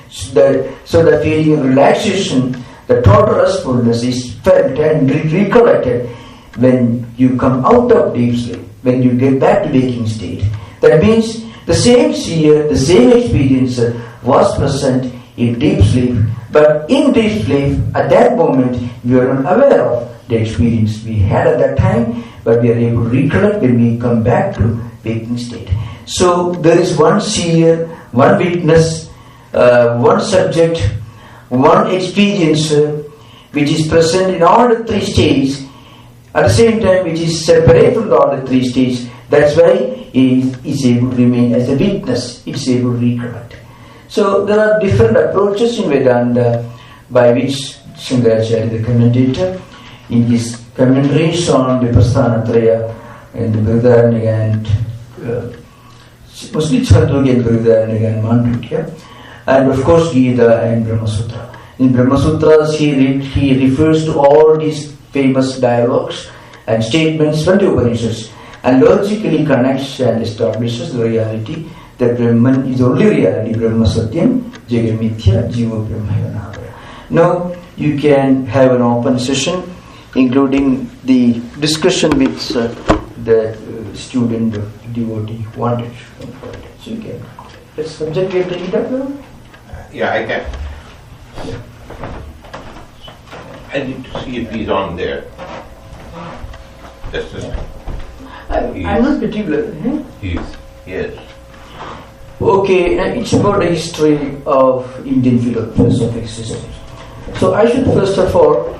So the feeling of relaxation, the total restfulness is felt and recollected when you come out of deep sleep, when you get back to waking state. That means the same seer, the same experiencer was present in deep sleep, but in deep sleep, at that moment, we are not aware of the experience we had at that time, but we are able to recollect when we come back to waking state. So there is one seer, one witness, one subject, one experiencer, which is present in all the three states, at the same time which is separate from all the three states. That's why it is able to remain as a witness, it is able to recollect. So there are different approaches in Vedanta by which Shankaracharya, the commentator, in his commentaries on the Prasthanatraya and the Brihadaranyaka and mostly Chandogya and Brihadaranyaka and Mandukya, and of course Gita and BrahmaSutra. In BrahmaSutras he refers to all these famous dialogues and statements from the Upanishads and logically connects and establishes the reality that Brahman is the only reality, Brahma Satyam, Jagat Mithya, Jiva Brahma. Now you can have an open session including the discussion with the student or devotee wanted. So you can. That's subject we have taken it up now? Yeah, I can. Yeah. I need to see if he's on there. Just a second. I'm not particular. Yes. Okay, it's about the history of Indian philosophic systems. So I should first of all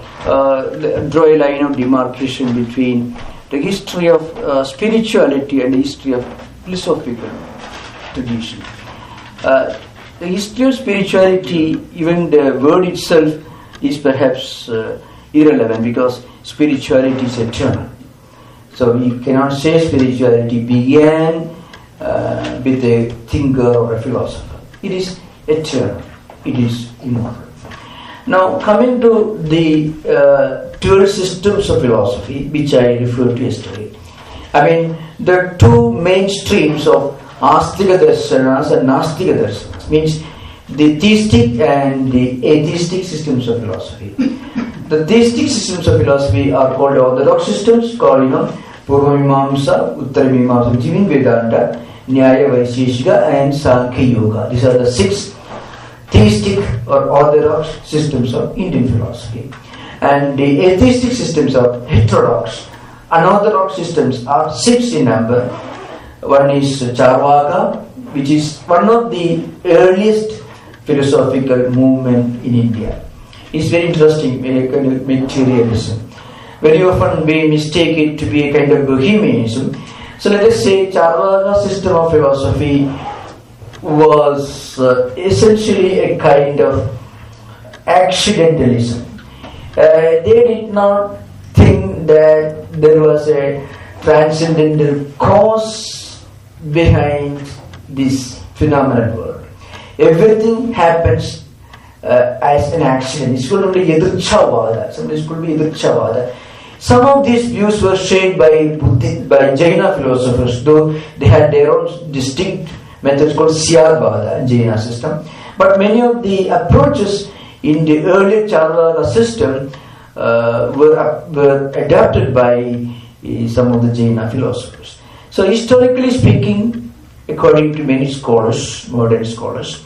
draw a line of demarcation between the history of spirituality and the history of philosophical tradition. The history of spirituality, even the word itself, is perhaps irrelevant because spirituality is eternal. So you cannot say spirituality began with a thinker or a philosopher. It is eternal. It is immortal. Now coming to the 12 systems of philosophy, which I referred to yesterday. I mean, there are two main streams of Astika Darsanas and Nastika Darsanas, means the theistic and the atheistic systems of philosophy. The theistic systems of philosophy are called orthodox systems, called Purvamimamsa, Uttaramimamsa, which mean Vedanta, Nyaya, Vaisheshika and Sankhya Yoga. These are the 6 theistic or orthodox systems of Indian philosophy. And the atheistic systems are heterodox. Unorthodox systems are 6 in number. One is Charvaka, which is one of the earliest philosophical movement in India. It's very interesting, a kind of materialism. Very often we mistake it to be a kind of bohemianism. So let us say Charvaka system of philosophy was essentially a kind of accidentalism. They did not think that there was a transcendental cause behind this phenomenal world. Everything happens as an accident. It's called only Yadrichavada. Sometimes it could be Yadrichavada. Some of these views were shared by Jaina philosophers, though they had their own distinct methods called Syadvada, Jaina system. But many of the approaches in the earlier Charvaka system were adapted by some of the Jaina philosophers. So historically speaking, according to many scholars, modern scholars,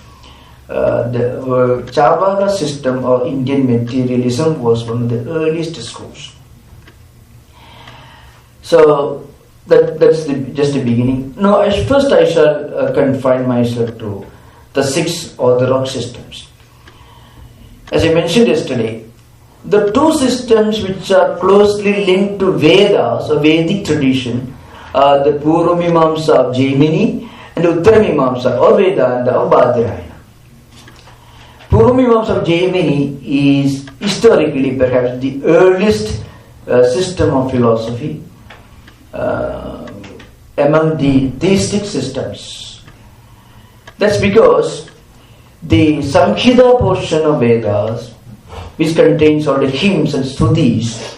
the Charvaka system or Indian materialism was one of the earliest schools. So that's just the beginning. Now, first I shall confine myself to the 6 orthodox systems. As I mentioned yesterday, the 2 systems which are closely linked to Vedas or Vedic tradition are the Purvamimamsa of Jaimini and Uttaramimamsa or Vedanta of Badarayana. Purvamimamsa of Jaimini is historically perhaps the earliest system of philosophy among the theistic systems. That's because the Samkhya portion of Vedas, which contains all the hymns and stutis,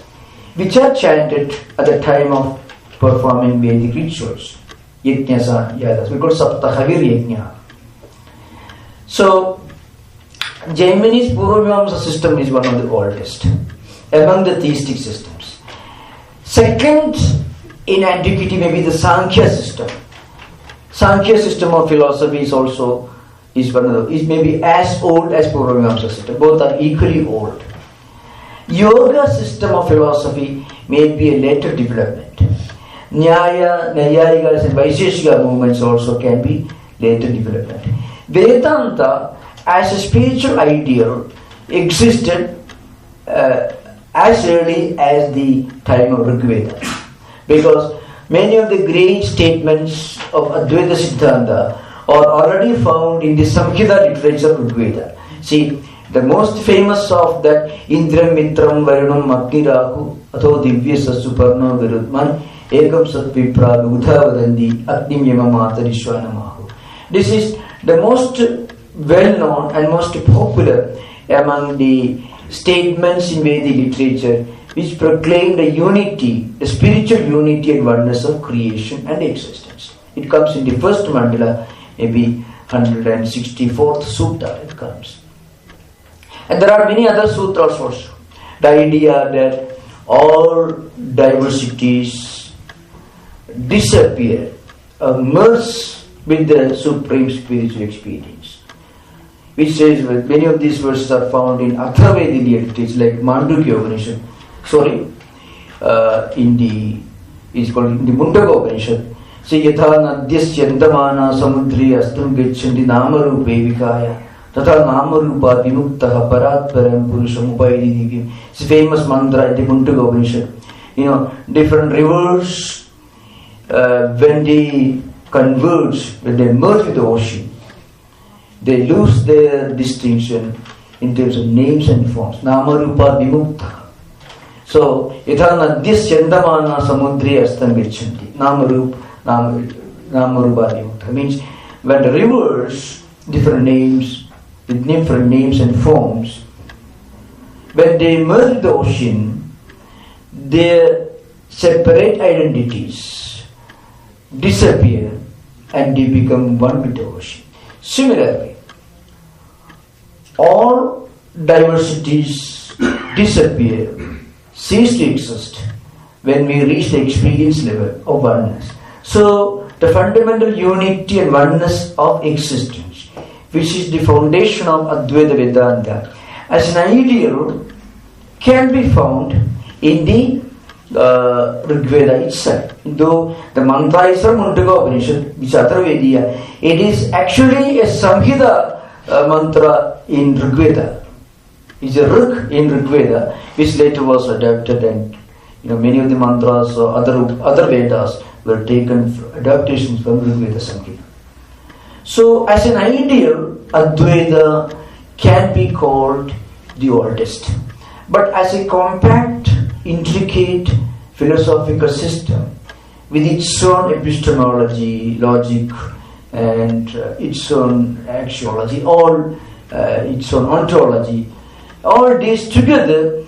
which are chanted at the time of performing Vedic rituals, yajnas, yagas, we call Saptahavir yajna. So, Jaimini's Purvamimamsa system is one of the oldest among the theistic systems. Second in antiquity may be the Sankhya system. Sankhya system of philosophy is also one of the, is maybe as old as Purvamimamsa system. Both are equally old. Yoga system of philosophy may be a later development. Nyaya, Nayayikas and Vaisheshika movements also can be later development. Vedanta as a spiritual ideal existed as early as the time of Rigveda, because many of the great statements of Advaita Siddhanta are already found in the Samkhya literature of Rigveda. See, the most famous of that Indram Mitram Varunam Magnirahu Atho Divya Sasuparno Virudman Ekam Satviprad Udhavadandi Agnim Yamamata Rishwanamahu. This is the most well known and most popular among the statements in Vedic literature which proclaim the unity, the spiritual unity and oneness of creation and existence. It comes in the first mandala, maybe 164th sutta it comes. And there are many other sutras also. The idea that all diversities disappear, merge with the supreme spiritual experience. Which says that many of these verses are found in Atharvavedic texts like Mandukya Upanishad. It's called in the Mundaka Upanishad. So yatha nadyasya andamana samudri astam gachanti namarupe vikaya tata namarupa vimuktaha paratparam purusham upayadi divyam. It's a famous mantra in the Mundaka Upanishad. Different rivers, when they converge, when they merge with the ocean, they lose their distinction in terms of names and forms. Namarupa vimuktaha. So, yatha nadyasya andamana samudri astam gachanti. Namarupa vimuktaha means when the rivers, different names, with different names and forms, when they merge with the ocean, their separate identities disappear and they become one with the ocean. Similarly, all diversities disappear, cease to exist when we reach the experience level of oneness. So, the fundamental unity and oneness of existence, which is the foundation of Advaita Vedanta, as an ideal can be found in the Rigveda itself. Though the mantra is from Mundaka Upanishad, which is Atharvavediya, it is actually a Samhita mantra in Rigveda. It's a Rig in Rigveda, which later was adapted, and many of the mantras or other Vedas were taken adaptations from Rigveda Samhita. So, as an ideal, Advaita can be called the oldest. But as a compact, intricate philosophical system with its own epistemology, logic, and its own axiology, its own ontology, all these together,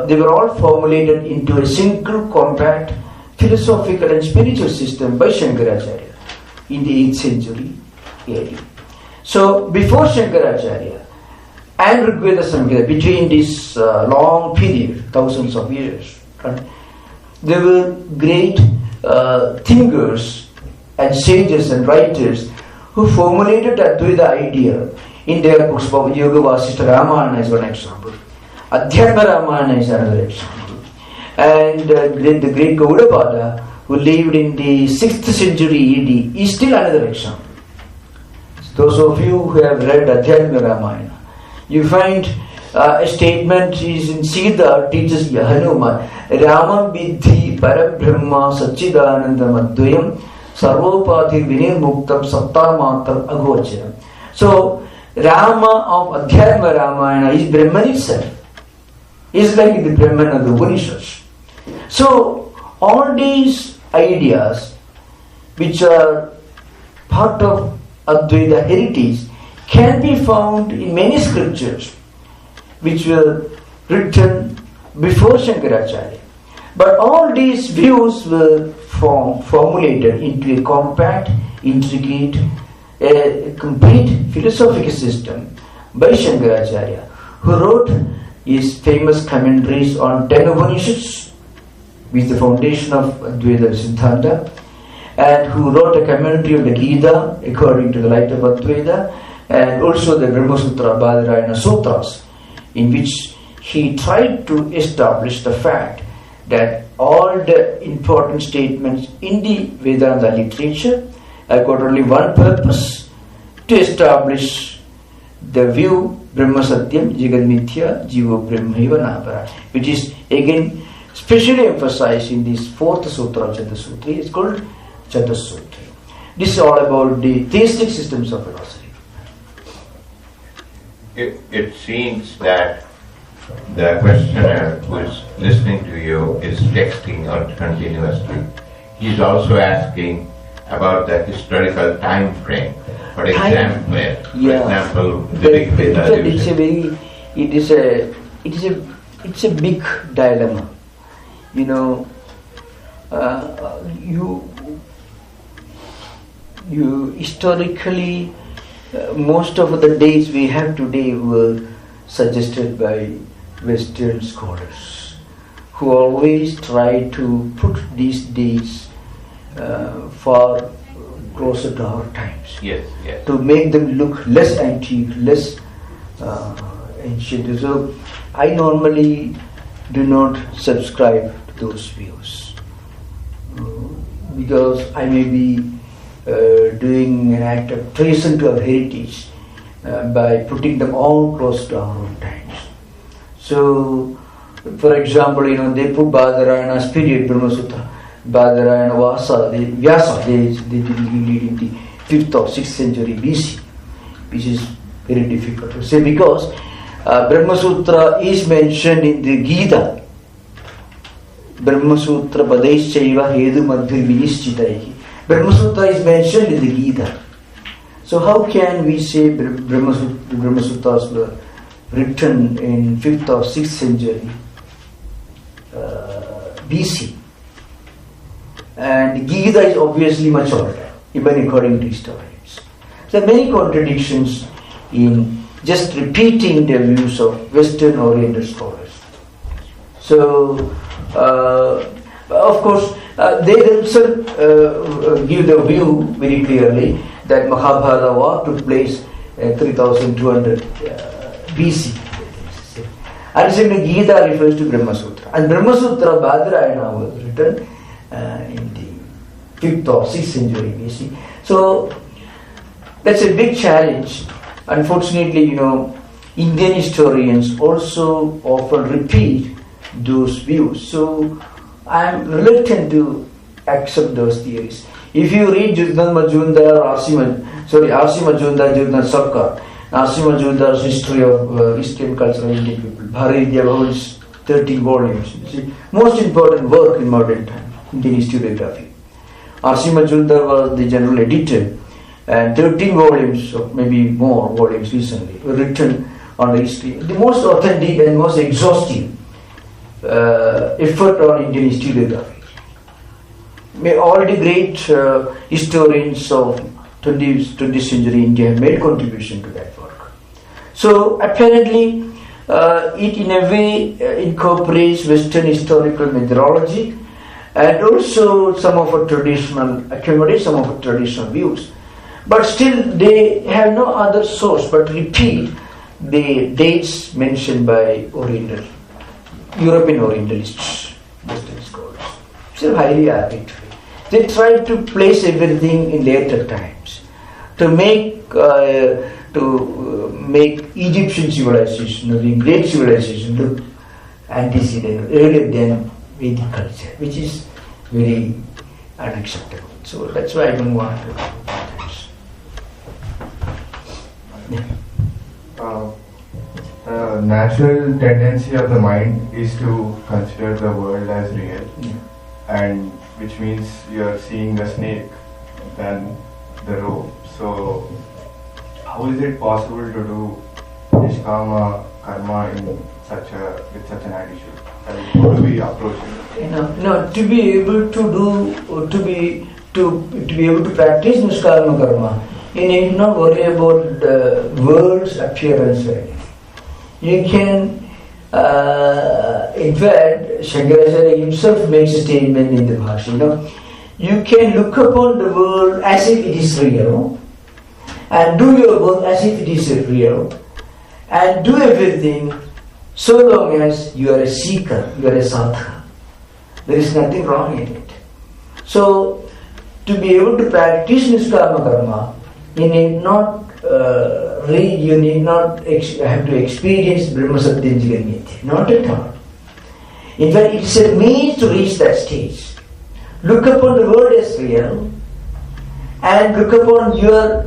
they were all formulated into a single compact philosophical and spiritual system by Shankaracharya in the 8th century AD. So, before Shankaracharya and Rigveda Samhita, between this long period, thousands of years, there were great thinkers and sages and writers who formulated the Advaita idea in their books. Yoga Vasishtha Ramayana is one example. Adhyatma Ramayana is another example. And the great Gaudapada, who lived in the 6th century AD, is still another example. Those of you who have read Adhyatma Ramayana, you find a statement is in Sita teaches Hanuman, Rama Vidhi Parabrahma Sachidanandam Advayam Sarvopati Vinirmuktam Sattamatam Agocharam. So, Rama of Adhyatma Ramayana is Brahman itself. Is like the Brahman of the Upanishads. So, all these ideas which are part of Advaita heritage can be found in many scriptures which were written before Shankaracharya. But all these views were formulated into a compact, intricate, a complete philosophical system by Shankaracharya, who wrote his famous commentaries on 10 Upanishads, which is the foundation of Advaita Siddhanta, and who wrote a commentary of the Gita according to the light of Advaita, and also the BrahmaSutra Badarayana Sutras, in which he tried to establish the fact that all the important statements in the Vedanta literature have got only one purpose: to establish the view Brahma Satyam Jagat Mithya Jivo Brahmaiva Navara, which is again specially emphasized in this 4th sutra of Chatusutri. It's called Chatusutri. This is all about the theistic systems of philosophy. It seems that the questioner who is listening to you is texting on continuously. He's also asking about the historical time frame. For example, the Big Veda. It's a big dilemma. You historically, most of the dates we have today were suggested by Western scholars, who always try to put these dates far closer to our times. Yes, yes. To make them look less antique, less ancient. So I normally do not subscribe to those views because I may be doing an act of treason to our heritage by putting them all close to our own times. So, for example, they put Badarayana's period, BrahmaSutra, Badarayana Vasa, Vyasa, they lead in the 5th or 6th century BC, which is very difficult to say because BrahmaSutra is mentioned in the Gita. BrahmaSutra Padaischaiva Hedu Madhur Vinischitaihi. BrahmaSutra is mentioned in the Gita. So how can we say BrahmaSutras were written in 5th or 6th century BC? And Gita is obviously much older, even according to historians. There are many contradictions in just repeating the views of Western Oriental scholars. So, of course, they themselves give the view very clearly that Mahabharata war took place 3200 BC. And secondly, Gita refers to BrahmaSutra. And BrahmaSutra Badarayana was written in the 5th or 6th century BC. So, that's a big challenge. Unfortunately, Indian historians also often repeat those views. So, I am reluctant to accept those theories. If you read Judhan Majumdar, R.C. Majumdar, Judhan Sarkar, R.C. Majumdar's History of Eastern Culture of Indian People, Bharatiya holds 13 volumes. Most important work in modern time, Indian historiography. R.C. Majumdar was the general editor, and 13 volumes, or maybe more volumes recently, were written on the history. The most authentic and most exhaustive effort on Indian historiography. All the great historians of 20th century India have made contribution to that work. So apparently it in a way incorporates Western historical methodology and also some of our accommodates some of our traditional views. But still they have no other source but repeat the dates mentioned by European Orientalists, Western scholars. Still highly arbitrary. They try to place everything in later times to make Egyptian civilization, the great civilization, look antecedent, earlier than Vedic culture, which is very unacceptable. So that's why I don't want to do that. Natural tendency of the mind is to consider the world as real, and which means you are seeing the snake than the rope. So, how is it possible to do Nishkama karma with such an attitude? How do we approach it? No, to be able to be able to practice Nishkama karma, you need not worry about the world's appearance or anything. You can, in fact, Shankaracharya himself makes a statement in the Bhashya. You can look upon the world as if it is real, and do your work as if it is real, and do everything so long as you are a seeker, you are a sadhaka. There is nothing wrong in it. So, to be able to practice Nishkama karma, you need not you need not have to experience BrahmaSatya Jagat. Not at all. In fact, it is a means to reach that stage. Look upon the world as real, and look upon your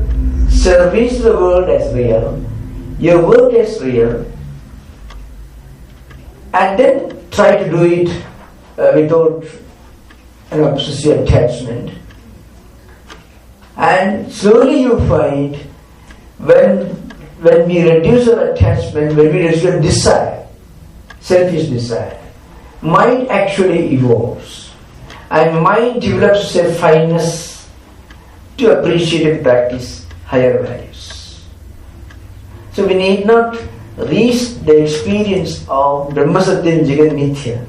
service to the world as real, your work as real, and then try to do it without an obsessive attachment. And slowly you find when we reduce our attachment, when we reduce our desire, selfish desire, mind actually evolves, and mind develops a fineness to appreciate and practice higher values. So we need not reach the experience of BrahmaSatya Jagat Mithya.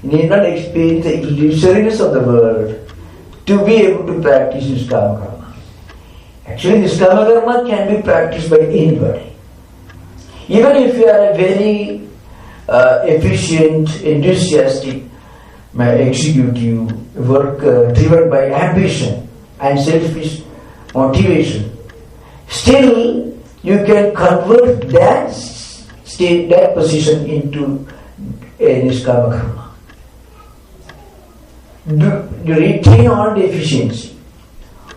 We need not experience the illusoriness of the world to be able to practice Niskama Karma. Actually, Niskama Karma can be practiced by anybody. Even if you are a very efficient, enthusiastic executive, work driven by ambition and selfish motivation, still you can convert that state, that position into a Niskama Karma. You retain all the efficiency,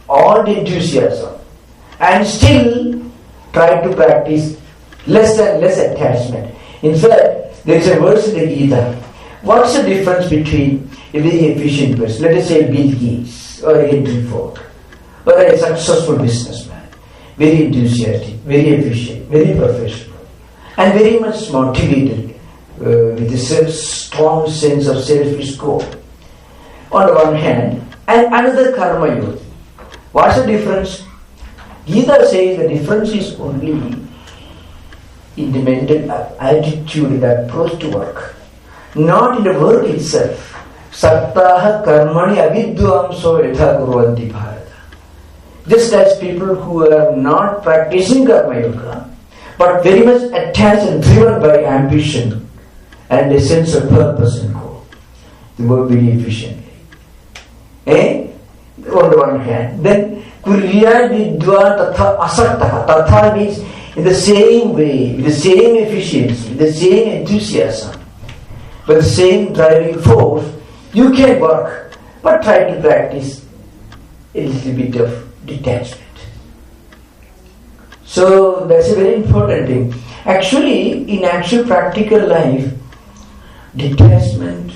all the enthusiasm, and still try to practice less and less attachment. In fact, there is a verse in the Gita. What's the difference between a very efficient person, let us say Bill Gates or a Henry Ford, or a successful businessman, very enthusiastic, very efficient, very professional, and very much motivated with a strong sense of selfish goal, on the one hand, and another karma yogi. What's the difference? Gita says the difference is only in the mental attitude and approach to work, not in the work itself. Sattaha karmani avidvamso yatha kurvanti bharata. Just as people who are not practicing karma yoga, but very much attached and driven by ambition and a sense of purpose and goal, they work very efficiently. On the one hand, then kuriya vidva tatha asaktaha. Tatha means in the same way, with the same efficiency, with the same enthusiasm, with the same driving force, you can work, but try to practice a little bit of detachment. So that's a very important thing. Actually, in actual practical life, detachment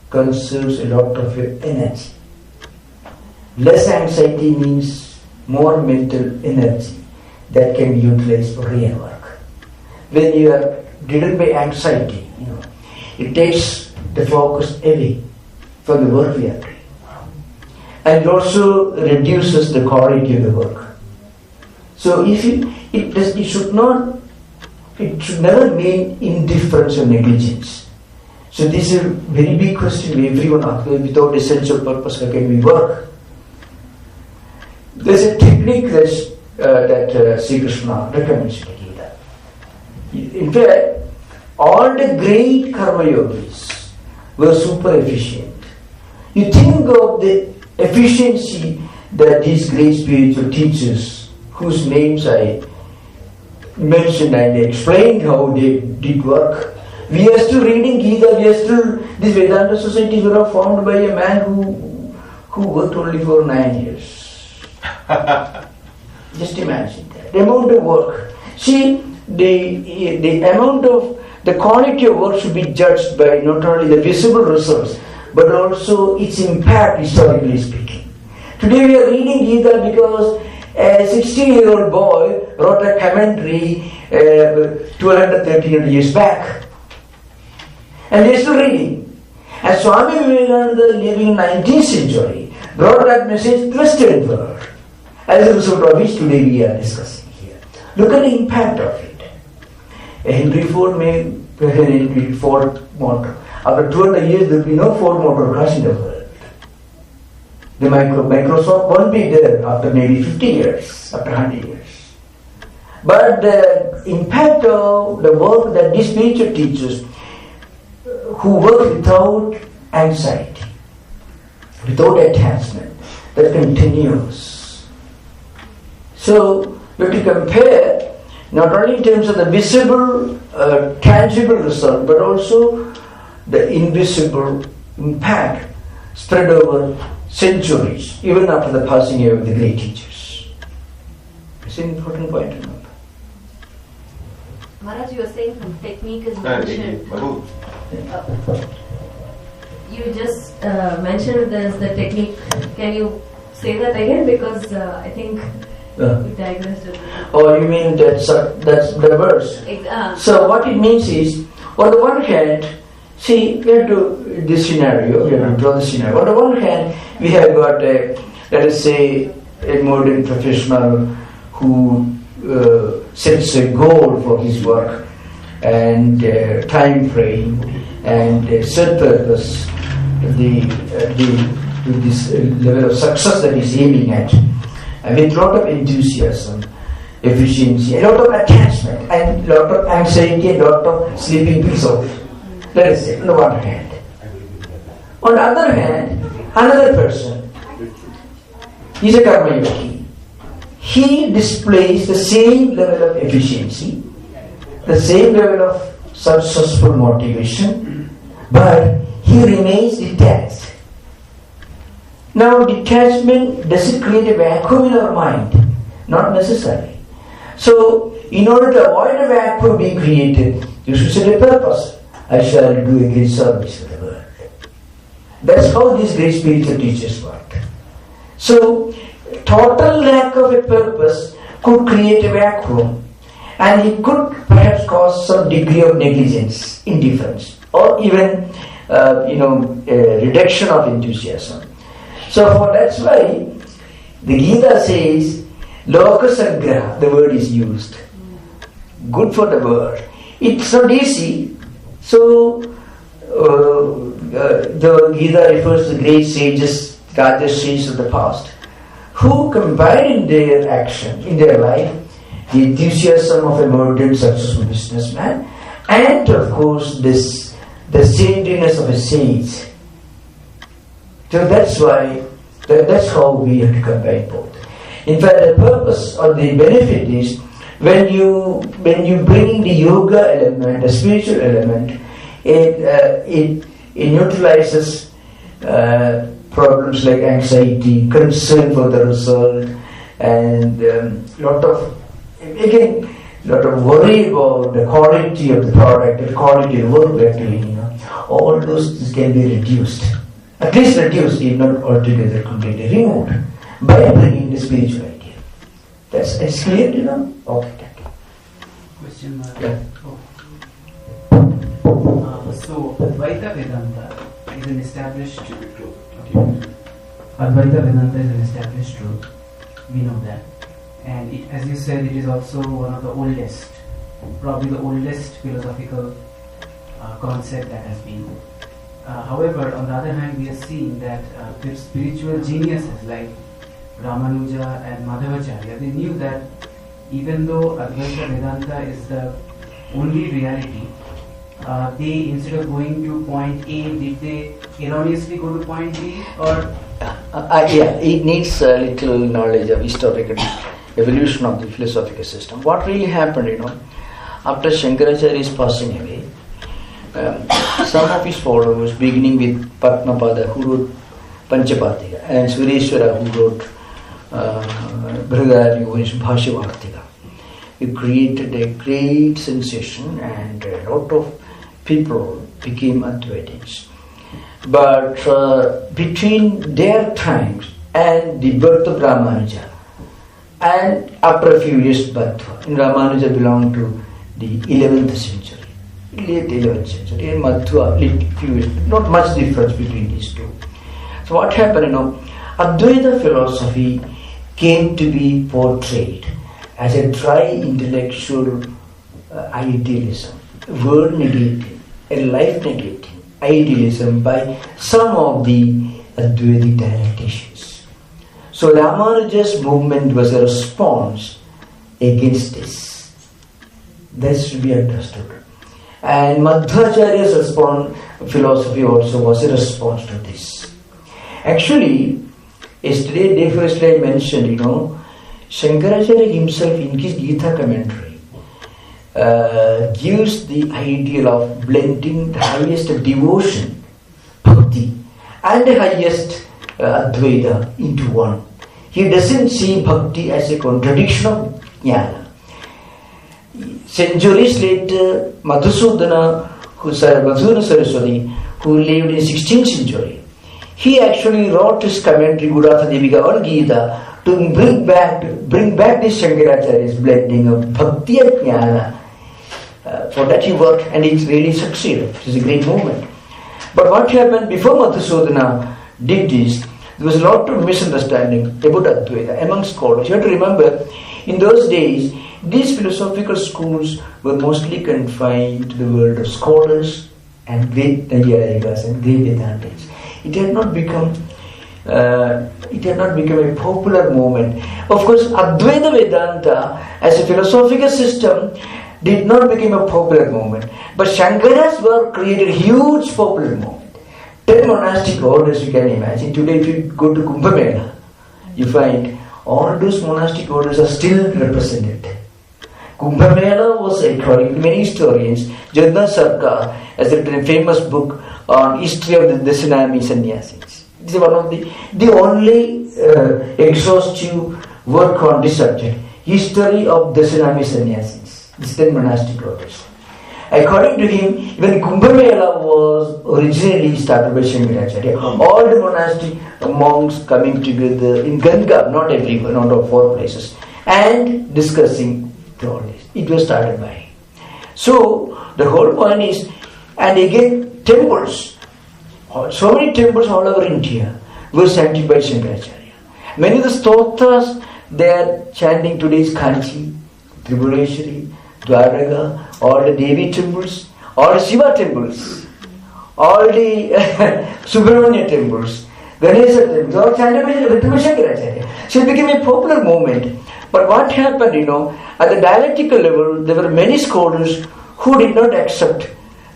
conserves a lot of your energy. Less anxiety means more mental energy that can be utilized for real work. When you are driven by anxiety, it takes the focus away from the work we are doing. And it also reduces the quality of the work. So it should never mean indifference or negligence. So this is a very big question everyone asks. Without a sense of purpose, how can we work? There's a technique that Sri Krishna recommends in the Gita. In fact, all the great karma yogis were super efficient. You think of the efficiency that these great spiritual teachers, whose names I mentioned and explained how they did work. We are still reading Gita, these Vedanta societies were formed by a man who worked only for 9 years. Just imagine that. The amount of work. See, the amount of, the quality of work should be judged by not only the visible results, but also its impact, historically speaking. Today we are reading Gita because a 16-year-old boy wrote a commentary 213 years back. And we are still reading. And Swami Vivekananda, living in the 19th century, brought that message to the Western world. As a result of which today we are discussing here. Look at the impact of it. Henry Ford made a Ford motor. After 200 years, there will be no Ford motor cars in the world. The Microsoft won't be there after maybe 50 years, after 100 years. But the impact of the work that these spiritual teachers who work without anxiety, without attachment, that continues. So, we have to compare not only in terms of the visible, tangible result, but also the invisible impact spread over centuries, even after the passing away of the great teachers. It's an important point to remember. Maharaj, you were saying some technique is mentioned. You just mentioned there's the technique. Can you say that again? Because I think we digressed a bit. Oh, you mean that's the verse? So what it means is, on the one hand, see, we have to, this scenario, we have to draw the scenario. On the one hand, we have got let us say, a modern professional who sets a goal for his work and time frame and set purpose, the to this level of success that he's aiming at, and with a lot of enthusiasm, efficiency, a lot of attachment, and a lot of anxiety, a lot of sleeping pills of it. Let us say, on the one hand. On the other hand, another person, he's a karma yogi. He displays the same level of efficiency, the same level of successful motivation, but he remains detached. Now, detachment, does it create a vacuum in our mind? Not necessarily. So, in order to avoid a vacuum being created, you should set a purpose. I shall do a great service for the world. That's how these great spiritual teachers work. So, total lack of a purpose could create a vacuum, and it could perhaps cause some degree of negligence, indifference, or even a reduction of enthusiasm. So that's why the Gita says, Loka Sangraha, the word is used. Good for the world. It's not easy. So the Gita refers to the great sages, Rajarshis of the past, who combined in their action, in their life, the enthusiasm of a modern successful businessman, and of course the saintliness of a sage. So that's why, that's how we have to combine both. In fact, the purpose or the benefit is when you bring the yoga element, the spiritual element, it neutralizes problems like anxiety, concern for the result, and lot of worry about the quality of the product, the quality of work we are doing. All those things can be reduced. At least reduced, if not altogether completely removed, by bringing the spiritual idea. That's clear, Okay, thank you. Question mark. Yeah. So Advaita Vedanta is an established truth. Advaita Vedanta is an established truth. We know that. And it, as you said, it is also one of the oldest, probably the oldest philosophical concept that has been. However, on the other hand, we are seeing that spiritual geniuses like Ramanuja and Madhavacharya, they knew that even though Advaita Vedanta is the only reality, they, instead of going to point A, did they erroneously go to point B? Or it needs a little knowledge of historical evolution of the philosophical system. What really happened, after Shankaracharya's passing away, some of his followers, beginning with Padmapada, who wrote Panchapatika, and Sureshwara, who wrote Bhrigadari Bhashyavartika, it created a great sensation, and a lot of people became Advaitins. But between their times and the birth of Ramanuja, and after a few years Madhva, and Ramanuja belonged to the 11th century, late 11th century, and Madhva, few years, not much difference between these two. So what happened, Advaita philosophy came to be portrayed as a dry intellectual idealism, world negating, a life negating idealism by some of the Advaitic dialecticians. So Ramanuja's movement was a response against this. That should be understood. And Madhvacharya's philosophy also was a response to this. Actually, yesterday, day first I mentioned, Shankaracharya himself in his Gita commentary gives the ideal of blending the highest devotion, bhakti, and the highest Advaita into one. He doesn't see bhakti as a contradiction of jnana. Centuries later, Madhusudana Saraswati, who lived in 16th century, he actually wrote his commentary Gudatha Devika on Gita to bring back this Shankaracharya's blending of bhakti and jnana. For that he worked, and it really succeeded. It is a great movement. But what happened before Madhusudana did this, there was a lot of misunderstanding about Advaita among scholars. You have to remember, in those days, these philosophical schools were mostly confined to the world of scholars and great Naiyayikas and great Vedantists. It had not become it had not become a popular movement. Of course, Advaita Vedanta as a philosophical system did not become a popular movement. But Shankaras were created a huge popular movement. 10 monastic orders you can imagine. Today if you go to Kumbh Mela, you find all those monastic orders are still represented. Kumbh Mela was, according to many historians, Jadna Sarkar has written a famous book on history of the Dasanami Sannyasis. This is one of the only exhaustive work on this subject. History of Dasanami Sannyasis. These 10 monastic orders. According to him, even Kumbh Mela was originally started by Shankaracharya. All the monastic monks coming together in Ganga, not everywhere, not all 4 places, and discussing all this. It was started by him. So, the whole point is, and again, temples. So many temples all over India were sanctioned by Shankaracharya. Many of the stotras they are chanting today's Kanchi, Tribhureshwari, Dwaraka, all the Devi temples, all the Shiva temples, all the Subramanya temples, Ganesha temples, all chanted by Shankaracharya. So it became a popular movement. But what happened, at the dialectical level, there were many scholars who did not accept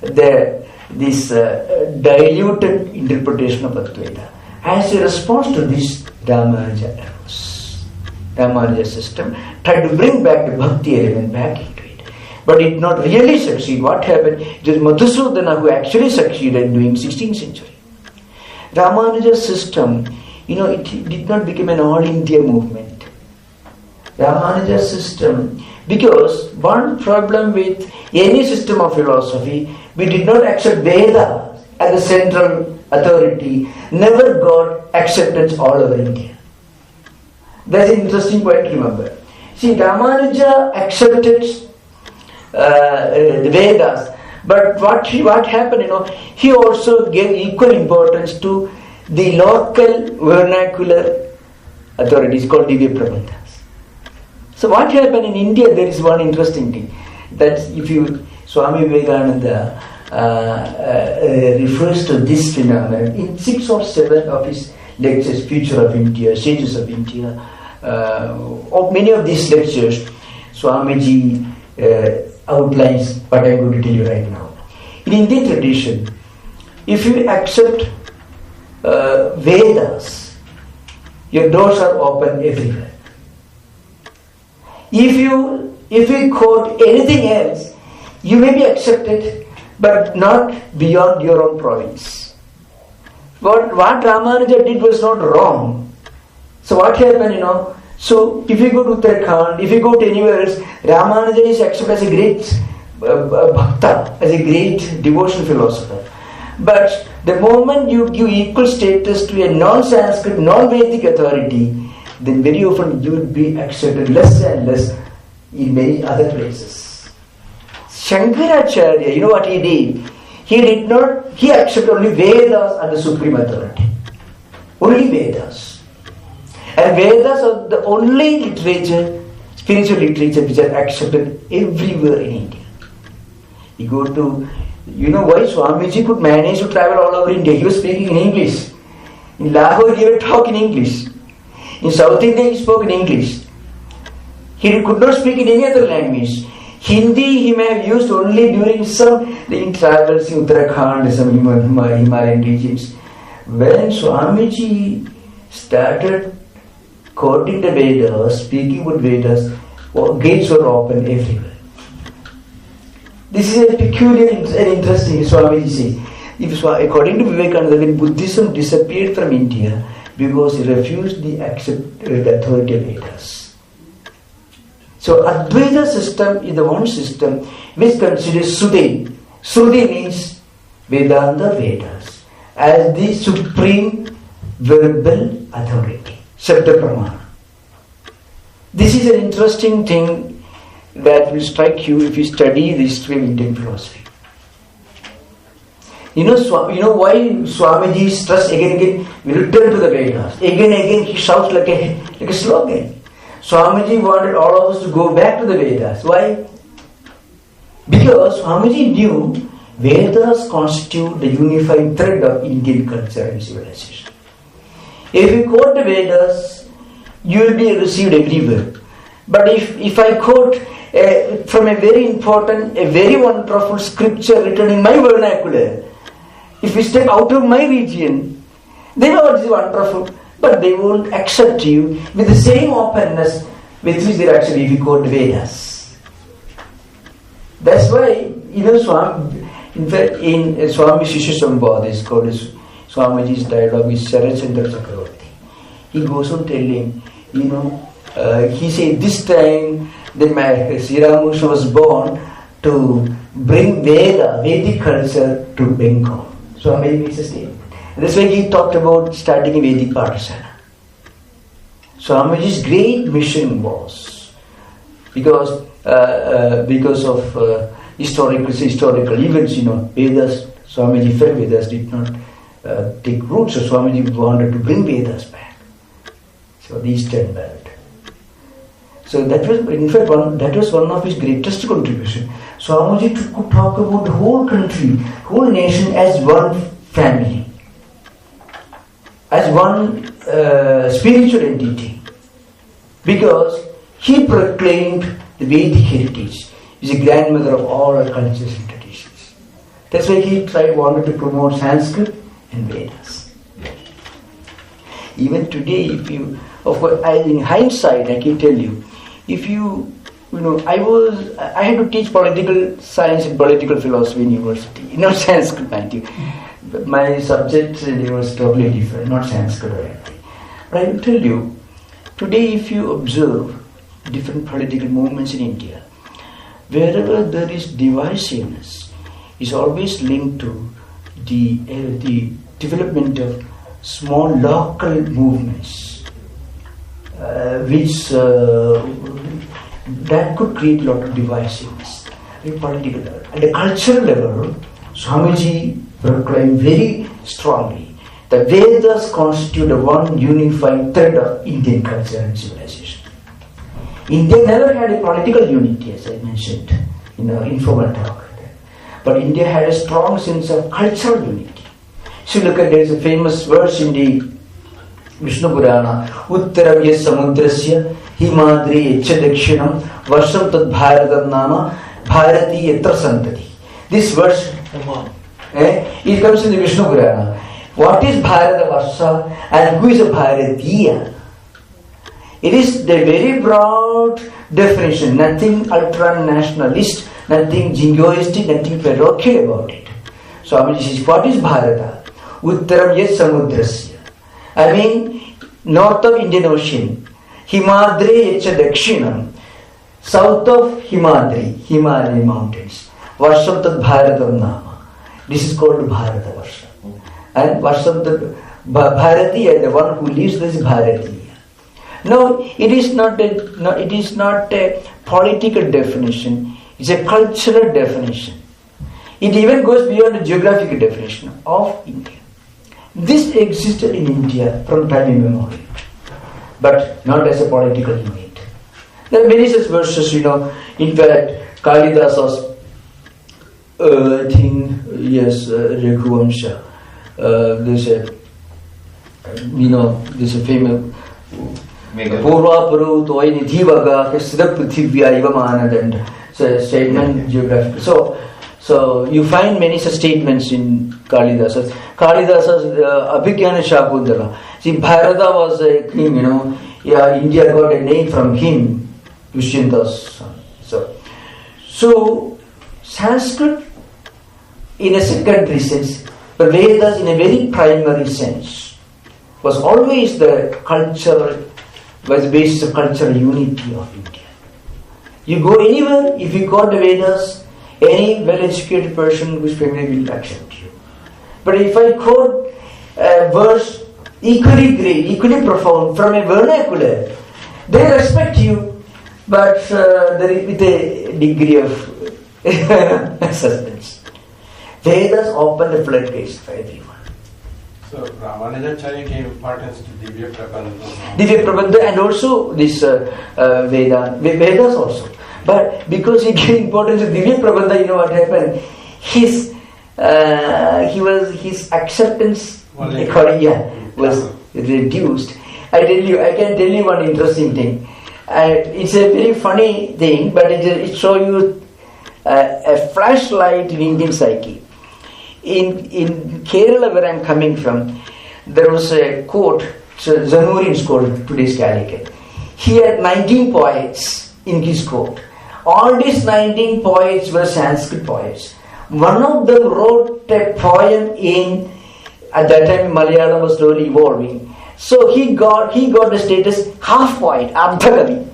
this diluted interpretation of Advaita. As a response to this, Ramanuja system tried to bring back the bhakti element back into it. But it did not really succeed. What happened? It was Madhusudana who actually succeeded during 16th century. Ramanuja system, it did not become an all-India movement. Ramanuja system, because one problem with any system of philosophy, we did not accept Veda as a central authority, never got acceptance all over India. That's an interesting point to remember. See, Ramanuja accepted the Vedas, but what happened, he also gave equal importance to the local vernacular authorities called Divya Prabandhas. So what happened in India, there is one interesting thing, that if Swami Vivekananda refers to this phenomenon in 6 or 7 of his lectures, Future of India, Sages of India, of many of these lectures, Swamiji outlines what I am going to tell you right now. In Indian tradition, if you accept Vedas, your doors are open everywhere. If you quote anything else, you may be accepted, but not beyond your own province. What Ramanuja did was not wrong. So what happened, so if you go to Uttarakhand, if you go to anywhere else, Ramanuja is accepted as a great bhakta, as a great devotional philosopher. But the moment you give equal status to a non-Sanskrit, non-Vedic authority, then very often you will be accepted less and less in many other places. Shankaracharya, what he did? He accepted only Vedas as the supreme authority. Only Vedas. And Vedas are the only literature, spiritual literature, which are accepted everywhere in India. You go to, why Swamiji could manage to travel all over India? He was speaking in English. In Lahore, he would talk in English. In South India, he spoke in English. He could not speak in any other language. Hindi he may have used only during some travels in Uttarakhand, some Himalayan regions. When Swamiji started quoting the Vedas, speaking about Vedas, gates were open everywhere. This is a peculiar and interesting, Swamiji says. According to Vivekananda, when Buddhism disappeared from India, because he refused the authority of Vedas. So Advaita system is the one system which considers Sruti. Sruti means Vedanta Vedas as the supreme verbal authority. Shabda Pramana. This is an interesting thing that will strike you if you study the history of Indian philosophy. Why Swamiji stress again, we return to the Vedas. Again, he shouts like a slogan. Swamiji wanted all of us to go back to the Vedas. Why? Because Swamiji knew Vedas constitute the unifying thread of Indian culture and civilization. If you quote the Vedas, you will be received everywhere. But if I quote from a very important, a very wonderful scripture written in my vernacular, if you step out of my region, they know it is wonderful, but they won't accept you with the same openness with which they actually, if you quote Vedas. That's why, Swami, in fact, in Swami Shishya Sambhad is called Swamiji's dialogue with Sharat Chandra Chakravarti. He goes on telling, he said this time Sri Ramakrishna was born to bring Vedic culture to Bengal. Swami makes a statement. That's why he talked about starting a Vedic Pathasala. Swamiji's great mission was because of historical events, Vedas, Swamiji felt Vedas did not take root, so Swamiji wanted to bring Vedas back. So the Eastern belt. So that was, in fact, that was one of his greatest contribution. Swamiji could talk about the whole country, whole nation as one family, as one spiritual entity, because he proclaimed the Vedic heritage. He's a grandmother of all our cultures and traditions. That's why he wanted to promote Sanskrit and Vedas. Even today, of course, in hindsight, I can tell you, I had to teach political science and political philosophy in university. Not Sanskrit, mind you. But my subject was totally different, not Sanskrit or anything. But I will tell you, today if you observe different political movements in India, wherever there is divisiveness, is always linked to the development of small local movements, which that could create a lot of divisiveness at political level. At the cultural level, Swamiji proclaimed very strongly that Vedas constitute a one unified thread of Indian culture and civilization. India never had a political unity, as I mentioned in our informal talk. But India had a strong sense of cultural unity. So look at, there is a famous verse in the Vishnu Purana, Uttaram yes samudrasya himadri echa dakshinam varsham tad bharatam nama bharati yatra santati. This verse, it comes in the Vishnu Purana. What is Bharata Varsha and who is a Bharatiya? It is the very broad definition, nothing ultra-nationalist, nothing jingoistic, nothing parochial about it. So Swamiji says, what is Bharata? Uttaram yes samudrasya. I mean, north of Indian Ocean. Himadri echa dakshinam. South of Himadri, Himalayan mountains. Varsham tad Bharatam nama. This is called Bharata Varsha. And Varsham tad Bharatiya, the one who lives there is Bharatiya. No, it is not a political definition. It's a cultural definition. It even goes beyond the geographical definition of India. This existed in India from time immemorial, but not as a political unit. There are many such verses, In fact, Kalidasa's, I think, yes, Raghuvamsha. There's a famous Purva Puru Toy Nidhivaga Siddha Prithivya Iva Manadanda. So a statement geographical. So you find many such statements in Kalidasa's Abhigyana Shakuntala. See, Bharata was a king, India got a name from him, Dushyanta's son. So Sanskrit in a secondary sense, but Vedas in a very primary sense, was always the basis of cultural unity of India. You go anywhere, if you got the Vedas, any well-educated person who is familiar will accept you. But if I quote a verse equally great, equally profound from a vernacular, they respect you, but with a degree of suspense. Vedas open the floodgates for everyone. So Ramanujacharya gave importance to Divya Prabandha. Divya Prabandha and also this Vedas also. But because he gave importance to Divya Prabandha, you know what happened? His acceptance was reduced. I can tell you one interesting thing. It's a very funny thing, but it shows you a flashlight in Indian psyche. In Kerala, where I'm coming from, there was a court, Zanurian's court, today's Calicut. He had 19 poets in his court. All these 19 poets were Sanskrit poets. One of them wrote a poem at that time Malayalam was slowly evolving. So he got the status half poet, Ardhakavi.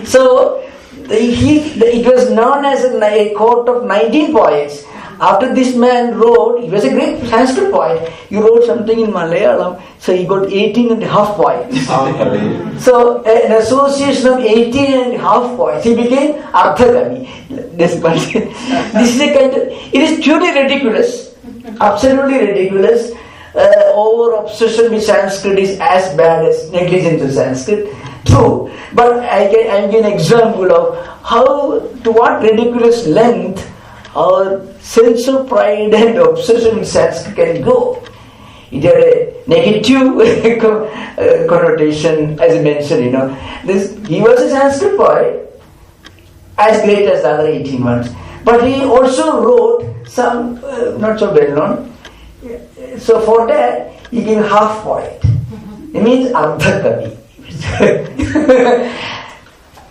So it was known as a court of 19 poets. After this man wrote, he was a great Sanskrit poet, he wrote something in Malayalam, so he got 18 and a half poets. So an association of 18 and a half poets, he became Ardhakavi. This is a kind of, it is truly ridiculous, absolutely ridiculous. Over obsession with Sanskrit is as bad as negligence of Sanskrit. True, but I'll give an example of how, to what ridiculous length our sense of pride and obsession with Sanskrit can go. It had a negative connotation, as I mentioned. He was a Sanskrit poet, as great as the other 18 ones. But he also wrote some not so well known. So for that, he gave half poet. It means Ardhakavi.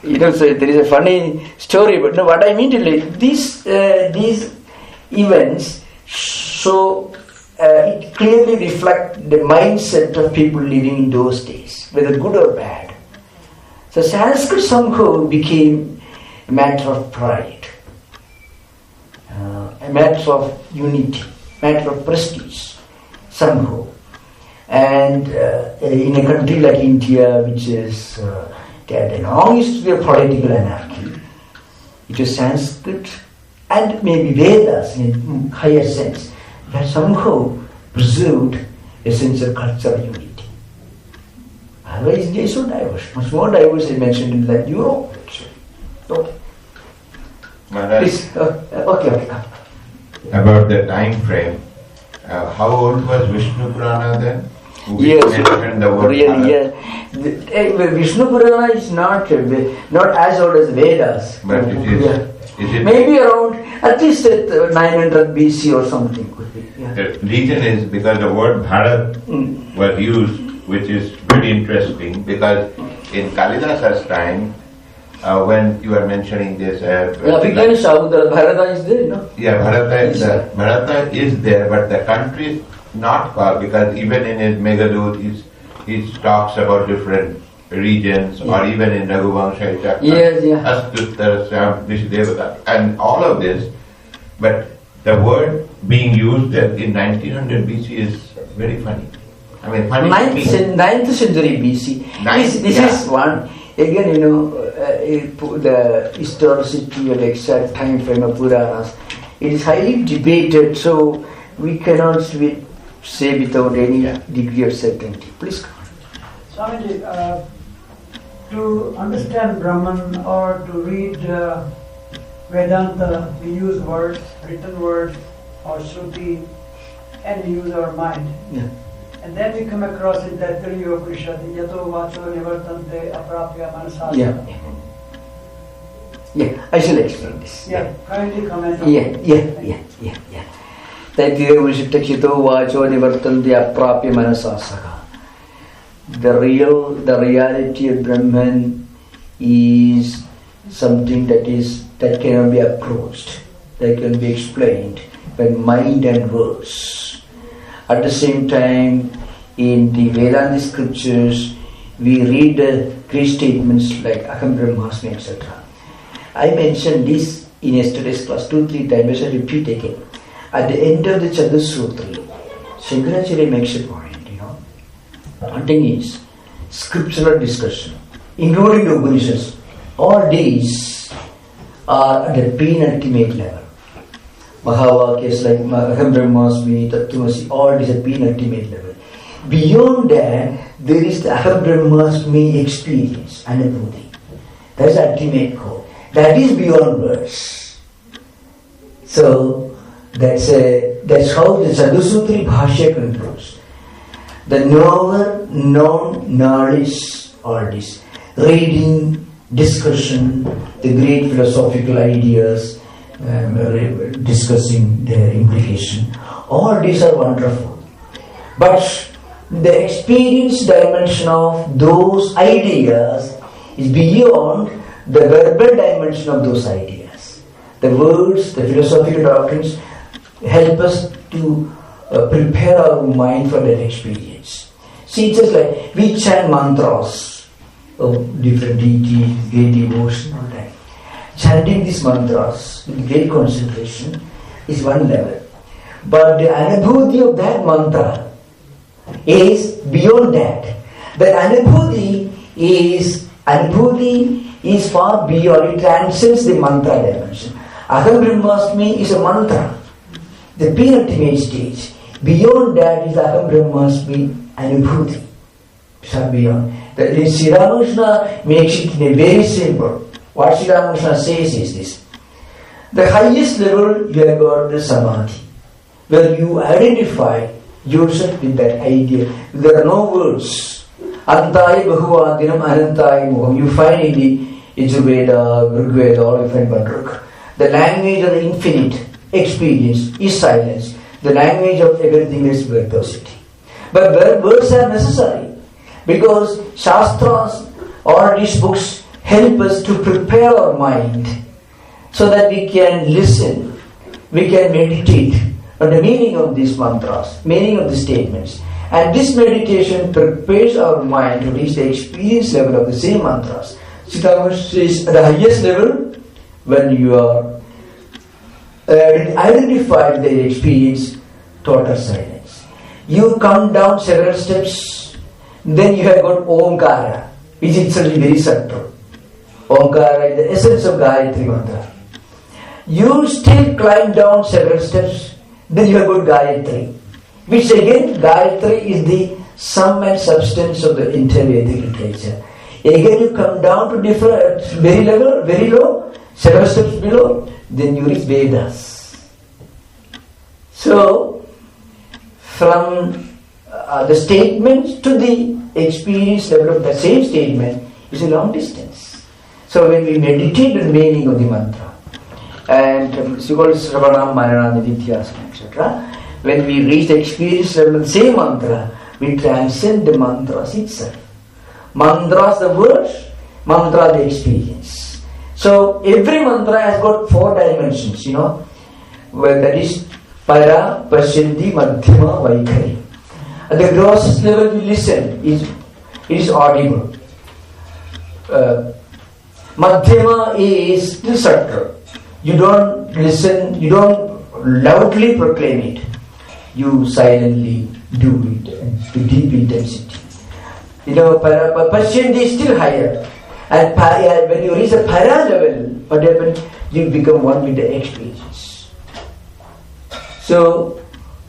So there is a funny story, but no, what I mean to say, these events show, it clearly reflect the mindset of people living in those days, whether good or bad. So Sanskrit somehow became a matter of pride, a matter of unity, matter of prestige, somehow. And in a country like India, which is had a long history of political anarchy, it was Sanskrit and maybe Vedas in a higher sense that somehow preserved a sense of cultural unity. Otherwise, they are so diverse, much more diverse I mentioned in like Europe actually. Okay. Please, okay. About the time frame, how old was Vishnu Purana then? Yes, really, Vishnu Purana is not as old as Vedas. But it is maybe around at least at 900 BC or something could be. Yeah. The reason is because the word Bharat was used, which is very interesting because in Kalidasa's time, when you are mentioning this, Bharata is there, no? Yeah, Bharata is there, but the country is not called because even in his Megadut, he talks about different regions, or even in Raghuvamsha, Astuttar, Vishudevata, and all of this. But the word being used in 1900 BC is very funny. I mean, funny. 9th century BC. This is one. Again, the historicity or the exact time frame of Puranas, it is highly debated, so we cannot say without any degree of certainty. Please come on. Swamiji, to understand Brahman or to read Vedanta, we use words, written words, or Shruti, and we use our mind. Yeah. And then we come across it that Upanishad, Yato Vacho Nivartante Aprapya Manasasa. Yeah, I shall explain this. Yeah, kindly comment on Yeah. The reality of Brahman is something that cannot be approached, that can be explained by mind and words. At the same time, in the Vedanta scriptures, we read great statements like Aham Brahmasmi, etc. I mentioned this in yesterday's class 2-3 times, I shall repeat again. At the end of the Chatussutri, Shankaracharya makes a point, One thing is scriptural discussion, including the Upanishads. All these are at the penultimate level. Mahavakyas like Aham Brahmasmi, Tattwamasi, all these at penultimate level. Beyond that, there is the Aham Brahmasmi experience, Anubhuti. That's the ultimate goal. That is beyond words. So that's how the Chatussutri Bhashya concludes. the knower, known, knowledge, all this. Reading, discussion, the great philosophical ideas, discussing their implication. All these are wonderful. But the experience dimension of those ideas is beyond the verbal dimension of those ideas. The words, the philosophical doctrines help us to prepare our mind for that experience. See, it's just like we chant mantras of different deities, great devotion, all that. Chanting these mantras with great concentration is one level. But the anubhuti of that mantra is beyond that. That anubhuti is far beyond, it transcends the mantra dimension. Aham Brahmasmi is a mantra, the penultimate stage. Beyond that is Aham Brahmasmi anubhuti. Far beyond. Sri Ramakrishna makes it in a very simple. What Sri Ramakrishna says is this: the highest level you have got the samadhi, where you identify yourself with that idea. There are no words. Antaya Bahuvadinam Anantaya Muham. You find in the Yajurveda, Rigveda, all you find Bandruk. The language of the infinite experience is silence. The language of everything is verbosity. But words are necessary, because Shastras, all these books help us to prepare our mind so that we can listen, we can meditate on the meaning of these mantras, meaning of the statements. And this meditation prepares our mind to reach the experience level of the same mantras. Siddhartha says at the highest level, when you are identified the experience, total silence. You come down several steps, then you have got Omkara, which itself is very subtle. Omkara is the essence of Gayatri mantra. You still climb down several steps, then you have got Gayatri, which again, Gayatri is the sum and substance of the entire Vedic literature. Again you come down to different, very low, several steps below, then you reach Vedas. So, from the statement to the experience level of the same statement is a long distance. So when we meditate on the meaning of the mantra, and so called Tattwamayananda, Vidyasana, etc., when we reach the experience level of the same mantra, we transcend the mantras itself. Mantras the words, mantra the experience. So every mantra has got 4 dimensions, where that is Para, Pasyanti, Madhyama, Vaikhari. At the grossest level we listen, it is audible. Madhyama is still subtle. You don't listen, you don't loudly proclaim it. You silently do it with deep intensity. Pasyanti is still higher. And when you reach the para level, what happens? You become one with the experience. So,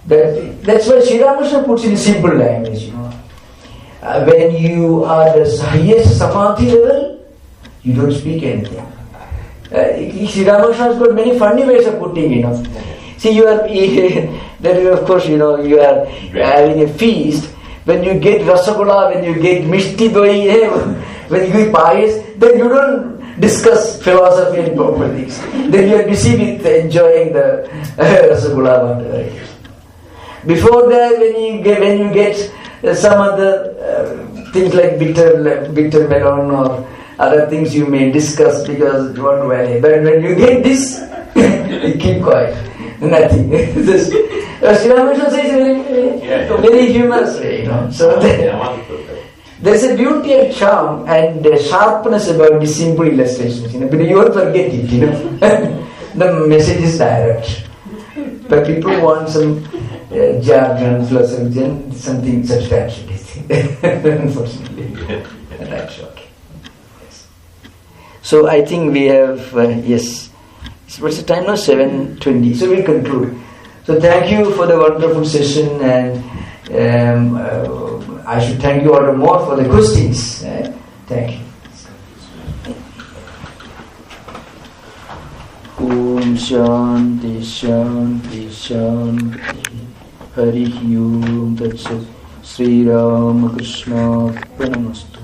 that's why Sri Ramakrishna puts in simple language, when you are the highest samadhi level, you don't speak anything. Sri Ramakrishna has got many funny ways of putting, See, you are, of course, you are having a feast. When you get rasagula, when you get mishti doi, when you get payas, then you don't discuss philosophy and politics. Then you are busy with enjoying the rasagula, whatever it is. Before that, when you get some other things like bitter melon or other things you may discuss because you want to value. But when you get this, you keep quiet. Nothing. Sri Ramakrishna says very humorous way, So there's a beauty and charm and sharpness about the simple illustrations, but you won't forget it, The message is direct. But people want some jargon, philosophy, something substantial, unfortunately. That's okay. Yes. So I think we have, yes. What's the time now? 7:20. So we'll conclude. So thank you for the wonderful session, and I should thank you all the more for the questions. Thank you. Om Shanti Shanti Shanti Hari Om Tat Sat. Sri Ramakrishna Pranamastu.